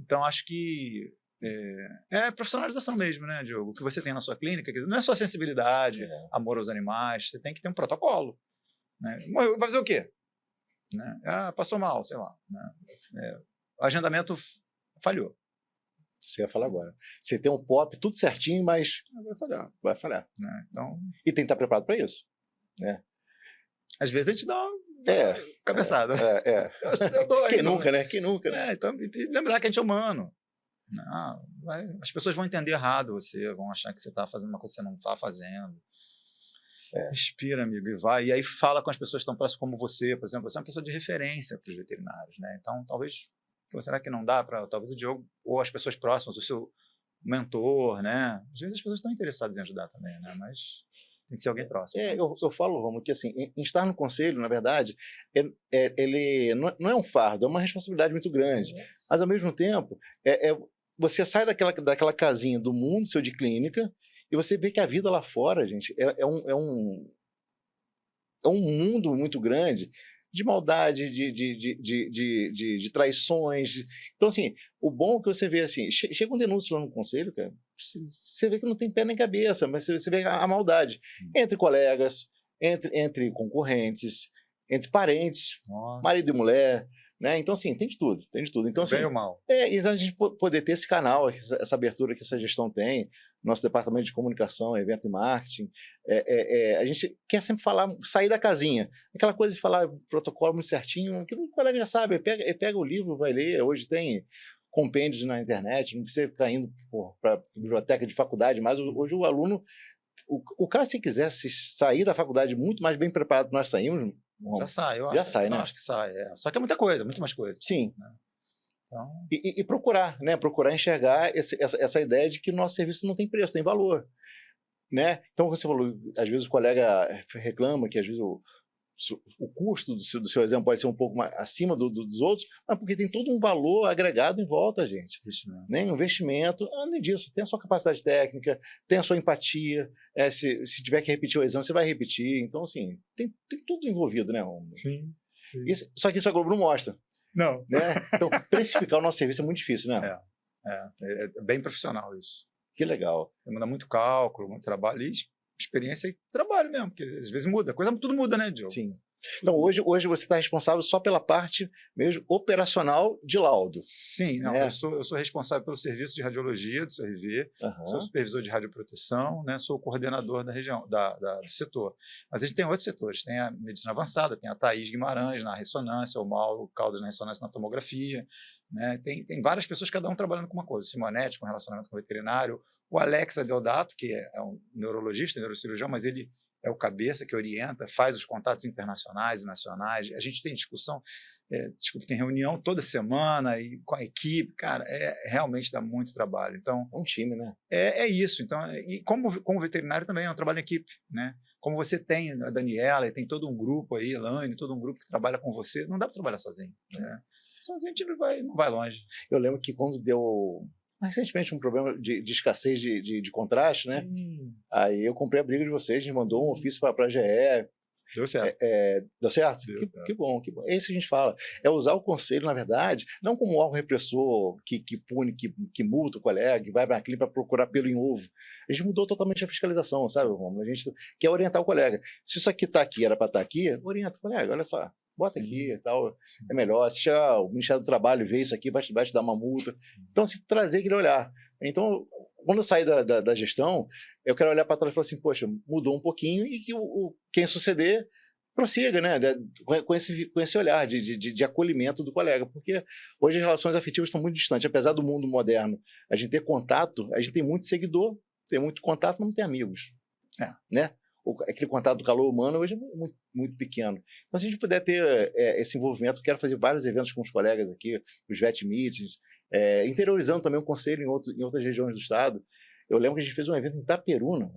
Então, acho que é profissionalização mesmo, né, Diogo? O que você tem na sua clínica, não é só sensibilidade, amor aos animais, você tem que ter um protocolo. Né? Vai fazer o quê? Né? Passou mal, sei lá. Né? O agendamento falhou. Você ia falar agora. Você tem um POP, tudo certinho, mas vai falhar. Né? Então... E tem que estar preparado para isso. Né? Às vezes a gente dá uma cabeçada. Eu dou Quem nunca, né? Quem nunca, né? Então, e lembrar que a gente é humano. As pessoas vão entender errado você, vão achar que você está fazendo uma coisa que você não está fazendo. Respira, amigo, e vai. E aí fala com as pessoas tão próximas como você, por exemplo. Você é uma pessoa de referência para os veterinários, né? Então, talvez, será que não dá para, talvez o Diogo, ou as pessoas próximas, o seu mentor, né? Às vezes as pessoas estão interessadas em ajudar também, né? Mas tem que ser alguém próximo. Eu falo, Romulo, que assim, em estar no conselho, na verdade, ele não é um fardo, é uma responsabilidade muito grande. Mas, ao mesmo tempo, você sai daquela casinha do mundo seu de clínica e você vê que a vida lá fora, gente, é um mundo muito grande de maldade, de traições. Então, assim, o bom é que você vê, assim, chega um denúncio lá no conselho, cara, você vê que não tem pé nem cabeça, mas você vê a maldade entre colegas, entre concorrentes, entre parentes, marido e mulher, né? Então, assim, tem de tudo, tem de tudo. Então, assim, bem ou mal. então a gente poder ter esse canal, essa abertura que essa gestão tem, nosso departamento de comunicação, evento e marketing, a gente quer sempre falar, sair da casinha. Aquela coisa de falar protocolo muito certinho, aquilo o colega já sabe, ele pega o livro, vai ler, hoje tem compêndios na internet, não precisa ficar indo para a biblioteca de faculdade, mas hoje o aluno, o cara, se quiser sair da faculdade muito mais bem preparado que nós saímos, já sai, já sai, né? Eu acho que sai, Só que é muita coisa, muito mais coisa. Sim. Né? Então... E procurar, né? Procurar enxergar essa ideia de que o nosso serviço não tem preço, tem valor, né? Então, você falou, às vezes o colega reclama que às vezes o custo do seu exame pode ser um pouco mais acima dos outros, mas porque tem todo um valor agregado em volta, gente. Né? Investimento, além disso, tem a sua capacidade técnica, tem a sua empatia, se tiver que repetir o exame, você vai repetir. Então, assim, tem tudo envolvido, né, Romulo? Sim. Só que isso a Globo não mostra. Não. Né? Então, precificar o nosso serviço é muito difícil, né? É bem profissional isso. Que legal. Demanda muito cálculo, muito trabalho e experiência e trabalho mesmo, porque às vezes muda, tudo muda, né, Diogo? Sim. Então, hoje você está responsável só pela parte mesmo operacional de laudo. Sim, não, eu sou responsável pelo serviço de radiologia do CRV, sou supervisor de radioproteção, né, sou coordenador da região, do setor. Mas a gente tem outros setores, tem a medicina avançada, tem a Thaís Guimarães na ressonância, o Mauro Caldas na ressonância na tomografia, né, tem várias pessoas, cada um trabalhando com uma coisa, o Simonete com relacionamento com o veterinário, o Alex Adeodato, que é um neurologista, neurocirurgião, mas ele é o cabeça que orienta, faz os contatos internacionais e nacionais. A gente tem discussão, tem reunião toda semana e com a equipe, cara, realmente dá muito trabalho. Então, é um time, né? É isso. Então, e como veterinário também é um trabalho em equipe, né? Como você tem a Daniela e tem todo um grupo aí, Elaine, todo um grupo que trabalha com você, não dá para trabalhar sozinho. Né? Sozinho a gente não vai longe. Eu lembro que quando deu recentemente um problema de escassez de contraste, né? Aí eu comprei a briga de vocês, a gente mandou um ofício para a GE. Deu certo. Deu certo? Deu certo. Que bom, que bom. É isso que a gente fala. É usar o conselho, na verdade, não como um órgão repressor que pune, que multa o colega, que vai para a clínica para procurar pelo em ovo. A gente mudou totalmente a fiscalização, sabe, Romulo? A gente quer orientar o colega. Se isso aqui está aqui, era para estar aqui, orienta o colega, olha só. Bota aqui e tal, é melhor. Se o Ministério do Trabalho vê isso aqui, vai te dar uma multa. Então, se trazer aquele olhar. Então, quando eu sair da gestão, eu quero olhar para trás e falar assim, poxa, mudou um pouquinho e que quem suceder prossiga, né? Com esse olhar de acolhimento do colega. Porque hoje as relações afetivas estão muito distantes. Apesar do mundo moderno, a gente ter contato, a gente tem muito seguidor, tem muito contato, mas não tem amigos. Né? Aquele contato do calor humano hoje é muito, muito pequeno. Então, se a gente puder ter esse envolvimento, quero fazer vários eventos com os colegas aqui, os VET Meetings, interiorizando também o conselho em outras regiões do estado. Eu lembro que a gente fez um evento em Itaperuna,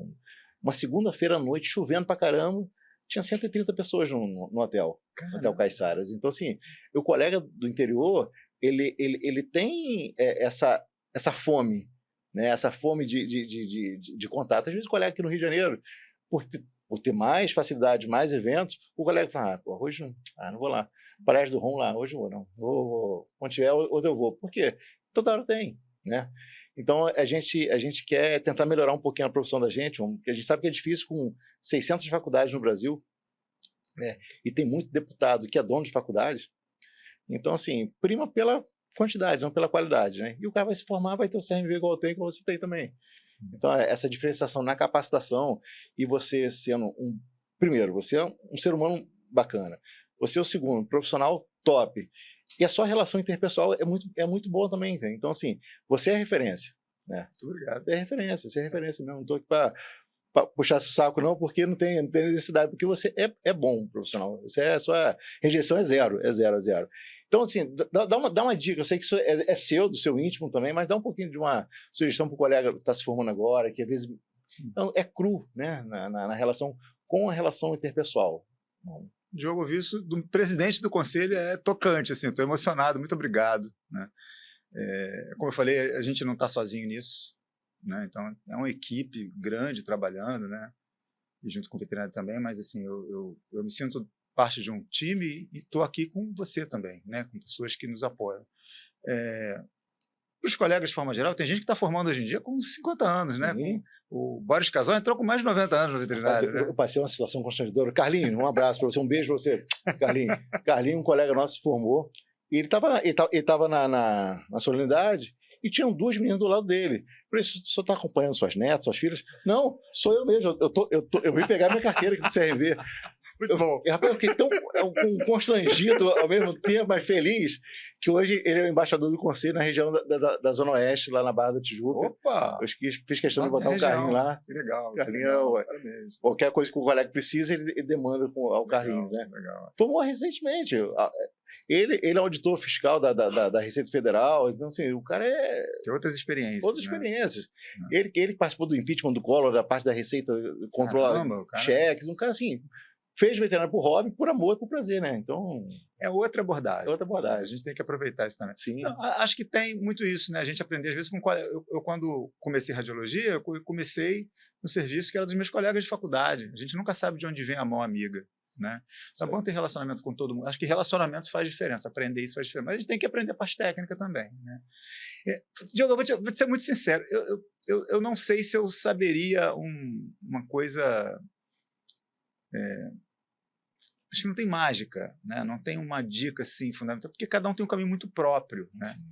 uma segunda-feira à noite, chovendo pra caramba, tinha 130 pessoas no hotel, Hotel Caiçaras. Então, assim, o colega do interior, ele tem essa fome, né? Essa fome de contato. Às vezes o colega aqui no Rio de Janeiro, por ter mais facilidade, mais eventos, o colega fala, hoje não vou lá. Palestra do Rom lá, hoje eu vou, não. Vou, quando tiver, outro eu vou. Por quê? Toda hora tem, né? Então, a gente quer tentar melhorar um pouquinho a profissão da gente, porque a gente sabe que é difícil com 600 faculdades no Brasil, né? E tem muito deputado que é dono de faculdades. Então, assim, prima pela quantidade, não pela qualidade, né? E o cara vai se formar, vai ter o CRMV igual eu tenho, igual você tem também. Então, essa diferenciação na capacitação e você sendo primeiro, você é um ser humano bacana. Você é o segundo, profissional top. E a sua relação interpessoal é muito boa também. Entende? Então, assim, você é referência. Né? Muito obrigado. Você é referência mesmo. Não estou aqui para puxar esse saco, não, porque não tem necessidade, porque você é bom profissional. A sua rejeição é zero. Então, assim, dá uma dica. Eu sei que isso é seu, do seu íntimo também, mas dá um pouquinho de uma sugestão para o colega que está se formando agora, que às vezes é cru, né, na relação com a relação interpessoal. Diogo, ouvir isso do presidente do conselho é tocante, assim, estou emocionado, muito obrigado. Né? Como eu falei, a gente não está sozinho nisso, né? Então é uma equipe grande trabalhando, né? E junto com o veterinário também, mas assim, eu me sinto parte de um time e estou aqui com você também, né? Com pessoas que nos apoiam. Para os colegas de forma geral, tem gente que está formando hoje em dia com 50 anos, né? O Boris Casal entrou com mais de 90 anos no veterinário. Eu passei uma situação constrangedora. Carlinhos, um abraço para você, um beijo para você, Carlinhos. Carlinhos, um colega nosso, se formou E ele tava na solenidade e tinham 2 meninas do lado dele. Eu falei, o senhor está acompanhando suas netas, suas filhas? Não, sou eu mesmo, eu vim pegar minha carteira aqui do CRV. Rapaz, eu fiquei tão constrangido ao mesmo tempo, mas feliz, que hoje ele é o embaixador do conselho na região da Zona Oeste, lá na Barra da Tijuca. Opa! Eu fiz questão de botar o Carlinho lá. Que legal. Carlinho, qualquer coisa que o colega precisa, ele demanda ao Carlinho, né? Legal. Formou recentemente. Ele é auditor fiscal da Receita Federal, então assim, o cara tem outras experiências. Outras experiências. Ele participou do impeachment do Collor, da parte da Receita, controla cheques, um cara assim... Fez veterinário por hobby, por amor e por prazer, né? Então... É outra abordagem. É outra abordagem. A gente tem que aproveitar isso também. Sim. Não, acho que tem muito isso, né? A gente aprende, às vezes, eu quando comecei radiologia, eu comecei no serviço que era dos meus colegas de faculdade. A gente nunca sabe de onde vem a mão amiga, né? É bom ter relacionamento com todo mundo. Acho que relacionamento faz diferença, aprender isso faz diferença. Mas a gente tem que aprender a parte técnica também, né? Diogo, eu vou te ser muito sincero. Eu não sei se eu saberia uma coisa... Acho que não tem mágica, né? Não tem uma dica assim fundamental, porque cada um tem um caminho muito próprio, né? Sim.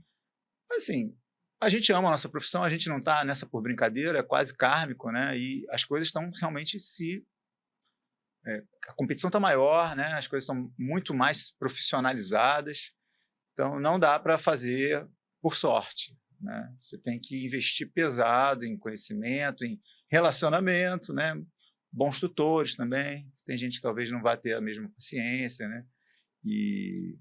Mas assim, a gente ama a nossa profissão, a gente não está nessa por brincadeira, é quase kármico, né? E as coisas estão realmente a competição está maior, né? As coisas estão muito mais profissionalizadas, então não dá para fazer por sorte, né? Você tem que investir pesado em conhecimento, em relacionamento, né? Bons tutores também. Tem gente que talvez não vá ter a mesma paciência, né? E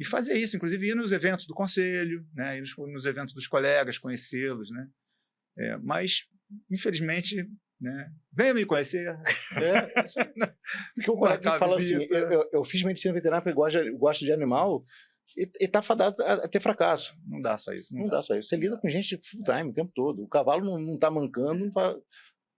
fazer isso, inclusive ir nos eventos do conselho, né? Ir nos eventos dos colegas, conhecê-los, né? Mas, infelizmente, né? Venha me conhecer. Porque o colega fala assim, eu fiz medicina veterinária porque eu gosto de animal e está fadado a ter fracasso. Não dá só isso. Não dá só isso. Você lida com gente full time o tempo todo. O cavalo não está mancando, não está...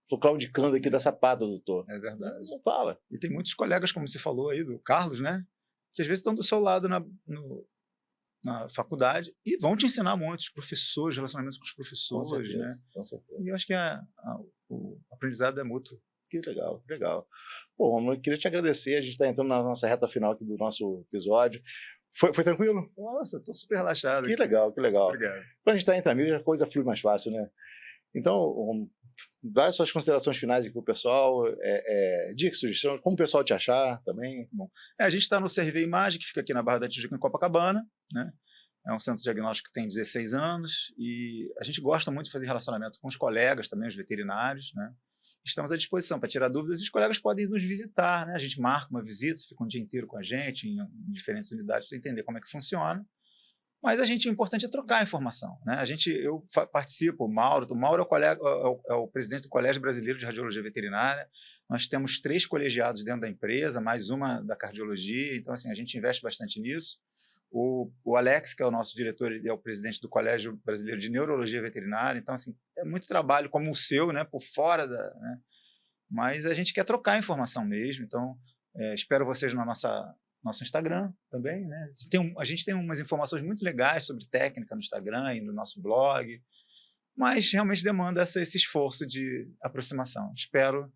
Estou claudicando aqui da sapada, doutor. É verdade. Não fala. E tem muitos colegas, como você falou aí, do Carlos, né? Que às vezes estão do seu lado na faculdade e vão te ensinar muito, os professores, relacionamentos com os professores, com certeza, né? Com certeza. E eu acho que o aprendizado é mútuo. Que legal, que legal. Bom, Romulo, eu queria te agradecer. A gente está entrando na nossa reta final aqui do nosso episódio. Foi tranquilo? Nossa, estou super relaxado. Que legal, que legal. Obrigado. Quando a gente está entre amigos, a coisa flui mais fácil, né? Então, dá as suas considerações finais aqui para o pessoal, dicas, sugestões, como o pessoal te achar também. Bom, a gente está no CRV Imagem, que fica aqui na Barra da Tijuca, em Copacabana, né? É um centro diagnóstico que tem 16 anos e a gente gosta muito de fazer relacionamento com os colegas também, os veterinários, né? Estamos à disposição para tirar dúvidas e os colegas podem nos visitar, né? A gente marca uma visita, fica um dia inteiro com a gente em diferentes unidades para entender como é que funciona. Mas o importante é trocar informação, né? Eu participo, o Mauro é o presidente do Colégio Brasileiro de Radiologia Veterinária. Nós temos 3 colegiados dentro da empresa, mais uma da cardiologia, então assim, a gente investe bastante nisso. O Alex, que é o nosso diretor, ele é o presidente do Colégio Brasileiro de Neurologia Veterinária, então assim, é muito trabalho como o seu, né, por fora né? Mas a gente quer trocar informação mesmo, então espero vocês no nosso Instagram também, né? A gente tem umas informações muito legais sobre técnica no Instagram e no nosso blog, mas realmente demanda esse esforço de aproximação. Espero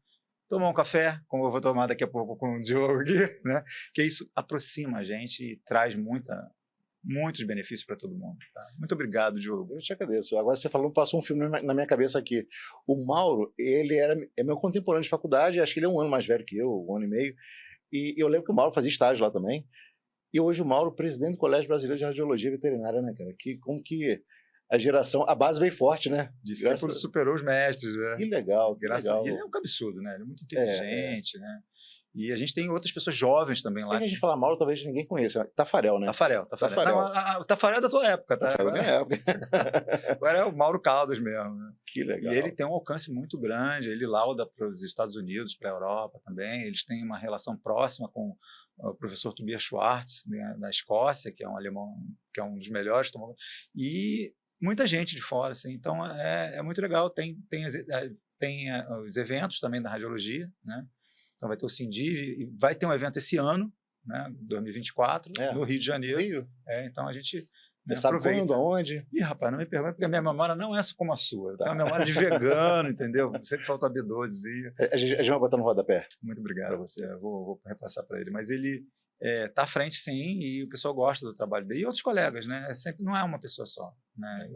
tomar um café, como eu vou tomar daqui a pouco com o Diogo aqui, né? Que isso aproxima a gente e traz muitos benefícios para todo mundo. Tá? Muito obrigado, Diogo. Eu te agradeço. Agora você falou, passou um filme na minha cabeça aqui. O Mauro, ele é meu contemporâneo de faculdade, acho que ele é um ano mais velho que eu, 1 ano e meio. E eu lembro que o Mauro fazia estágio lá também. E hoje o Mauro, presidente do Colégio Brasileiro de Radiologia Veterinária, né, cara? Como que a base veio forte, né? Discípulo superou os mestres, né? Que legal, que legal. E ele é um absurdo, né? Ele é muito inteligente, né? E a gente tem outras pessoas jovens também lá. Quando a gente fala Mauro, talvez ninguém conheça. Tafarel, né? Tafarel. Não, o Tafarel é da tua época, tá? Tafarel da minha época. Agora é o Mauro Caldas mesmo. Né? Que legal. E ele tem um alcance muito grande. Ele lauda para os Estados Unidos, para a Europa também. Eles têm uma relação próxima com o professor Tobias Schwartz, né, da Escócia, que é um alemão, que é um dos melhores. E muita gente de fora, assim. Então é muito legal. Tem os eventos também da radiologia, né? Então vai ter o Cindiv e vai ter um evento esse ano, né, 2024, no Rio de Janeiro. Rio. Então a gente sabe quando, aonde? Ih, rapaz, não me pergunte, porque a minha memória não é como a sua. Eu tenho uma memória de vegano, entendeu? Sempre falta a B12. A gente vai botar no rodapé. Muito obrigado a você. Eu vou repassar para ele. Mas ele tá à frente sim, e o pessoal gosta do trabalho dele. E outros colegas, né? Sempre não é uma pessoa só, né?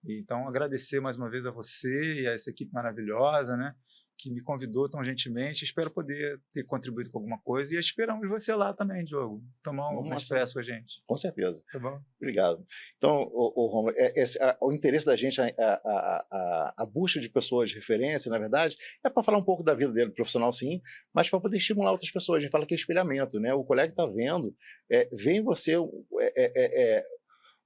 Então, agradecer mais uma vez a você e a essa equipe maravilhosa, né? Que me convidou tão gentilmente. Espero poder ter contribuído com alguma coisa. E esperamos você lá também, Diogo. Tomar Vamos um lá, expresso com a gente. com certeza. Tá bom? Obrigado. Então, Romulo, o interesse da gente, a busca de pessoas de referência, na verdade, é para falar um pouco da vida dele profissional, sim, mas para poder estimular outras pessoas. A gente fala que é espelhamento, né? O colega está vendo, vê em você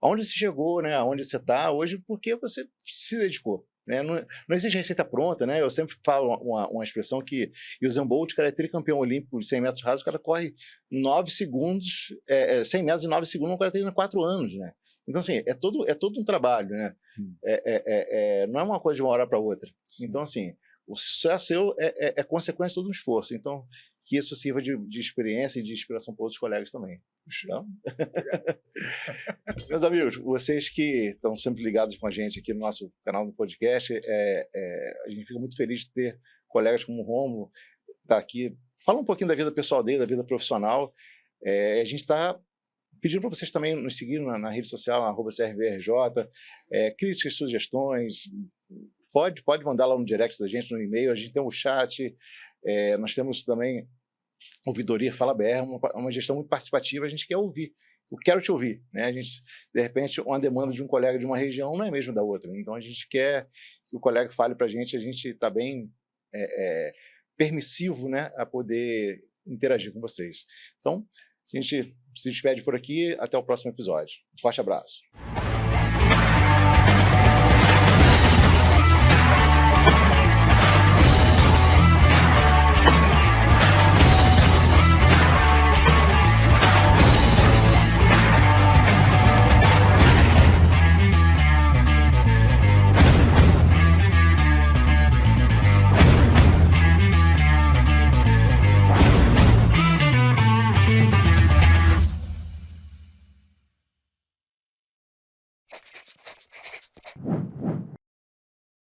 aonde você chegou, né? Aonde você está hoje, porque você se dedicou. Né? Não existe receita pronta, né? Eu sempre falo uma expressão que Usain Bolt, cara, é tricampeão olímpico de 100 metros rasos, o cara corre 9 segundos, 100 metros em 9 segundos, o cara treina 4 anos, né? Então, assim, é todo um trabalho, né? Não é uma coisa de uma hora para outra. Então, assim, o sucesso seu é consequência de todo um esforço. Então, que isso sirva de experiência e de inspiração para outros colegas também. Tá? Meus amigos, vocês que estão sempre ligados com a gente aqui no nosso canal do podcast, a gente fica muito feliz de ter colegas como o Romulo tá aqui. Fala um pouquinho da vida pessoal dele, da vida profissional. A gente está pedindo para vocês também nos seguirem na rede social, @CRVRJ, críticas, sugestões. Pode mandar lá no direct da gente, no e-mail. A gente tem um chat, nós temos também ouvidoria Fala BR, uma gestão muito participativa. A gente quer ouvir. Eu quero te ouvir, né? A gente, de repente, uma demanda de um colega de uma região não é mesmo da outra. Então, a gente quer que o colega fale para a gente está bem permissivo, né, a poder interagir com vocês. Então, a gente se despede por aqui. Até o próximo episódio. Um forte abraço.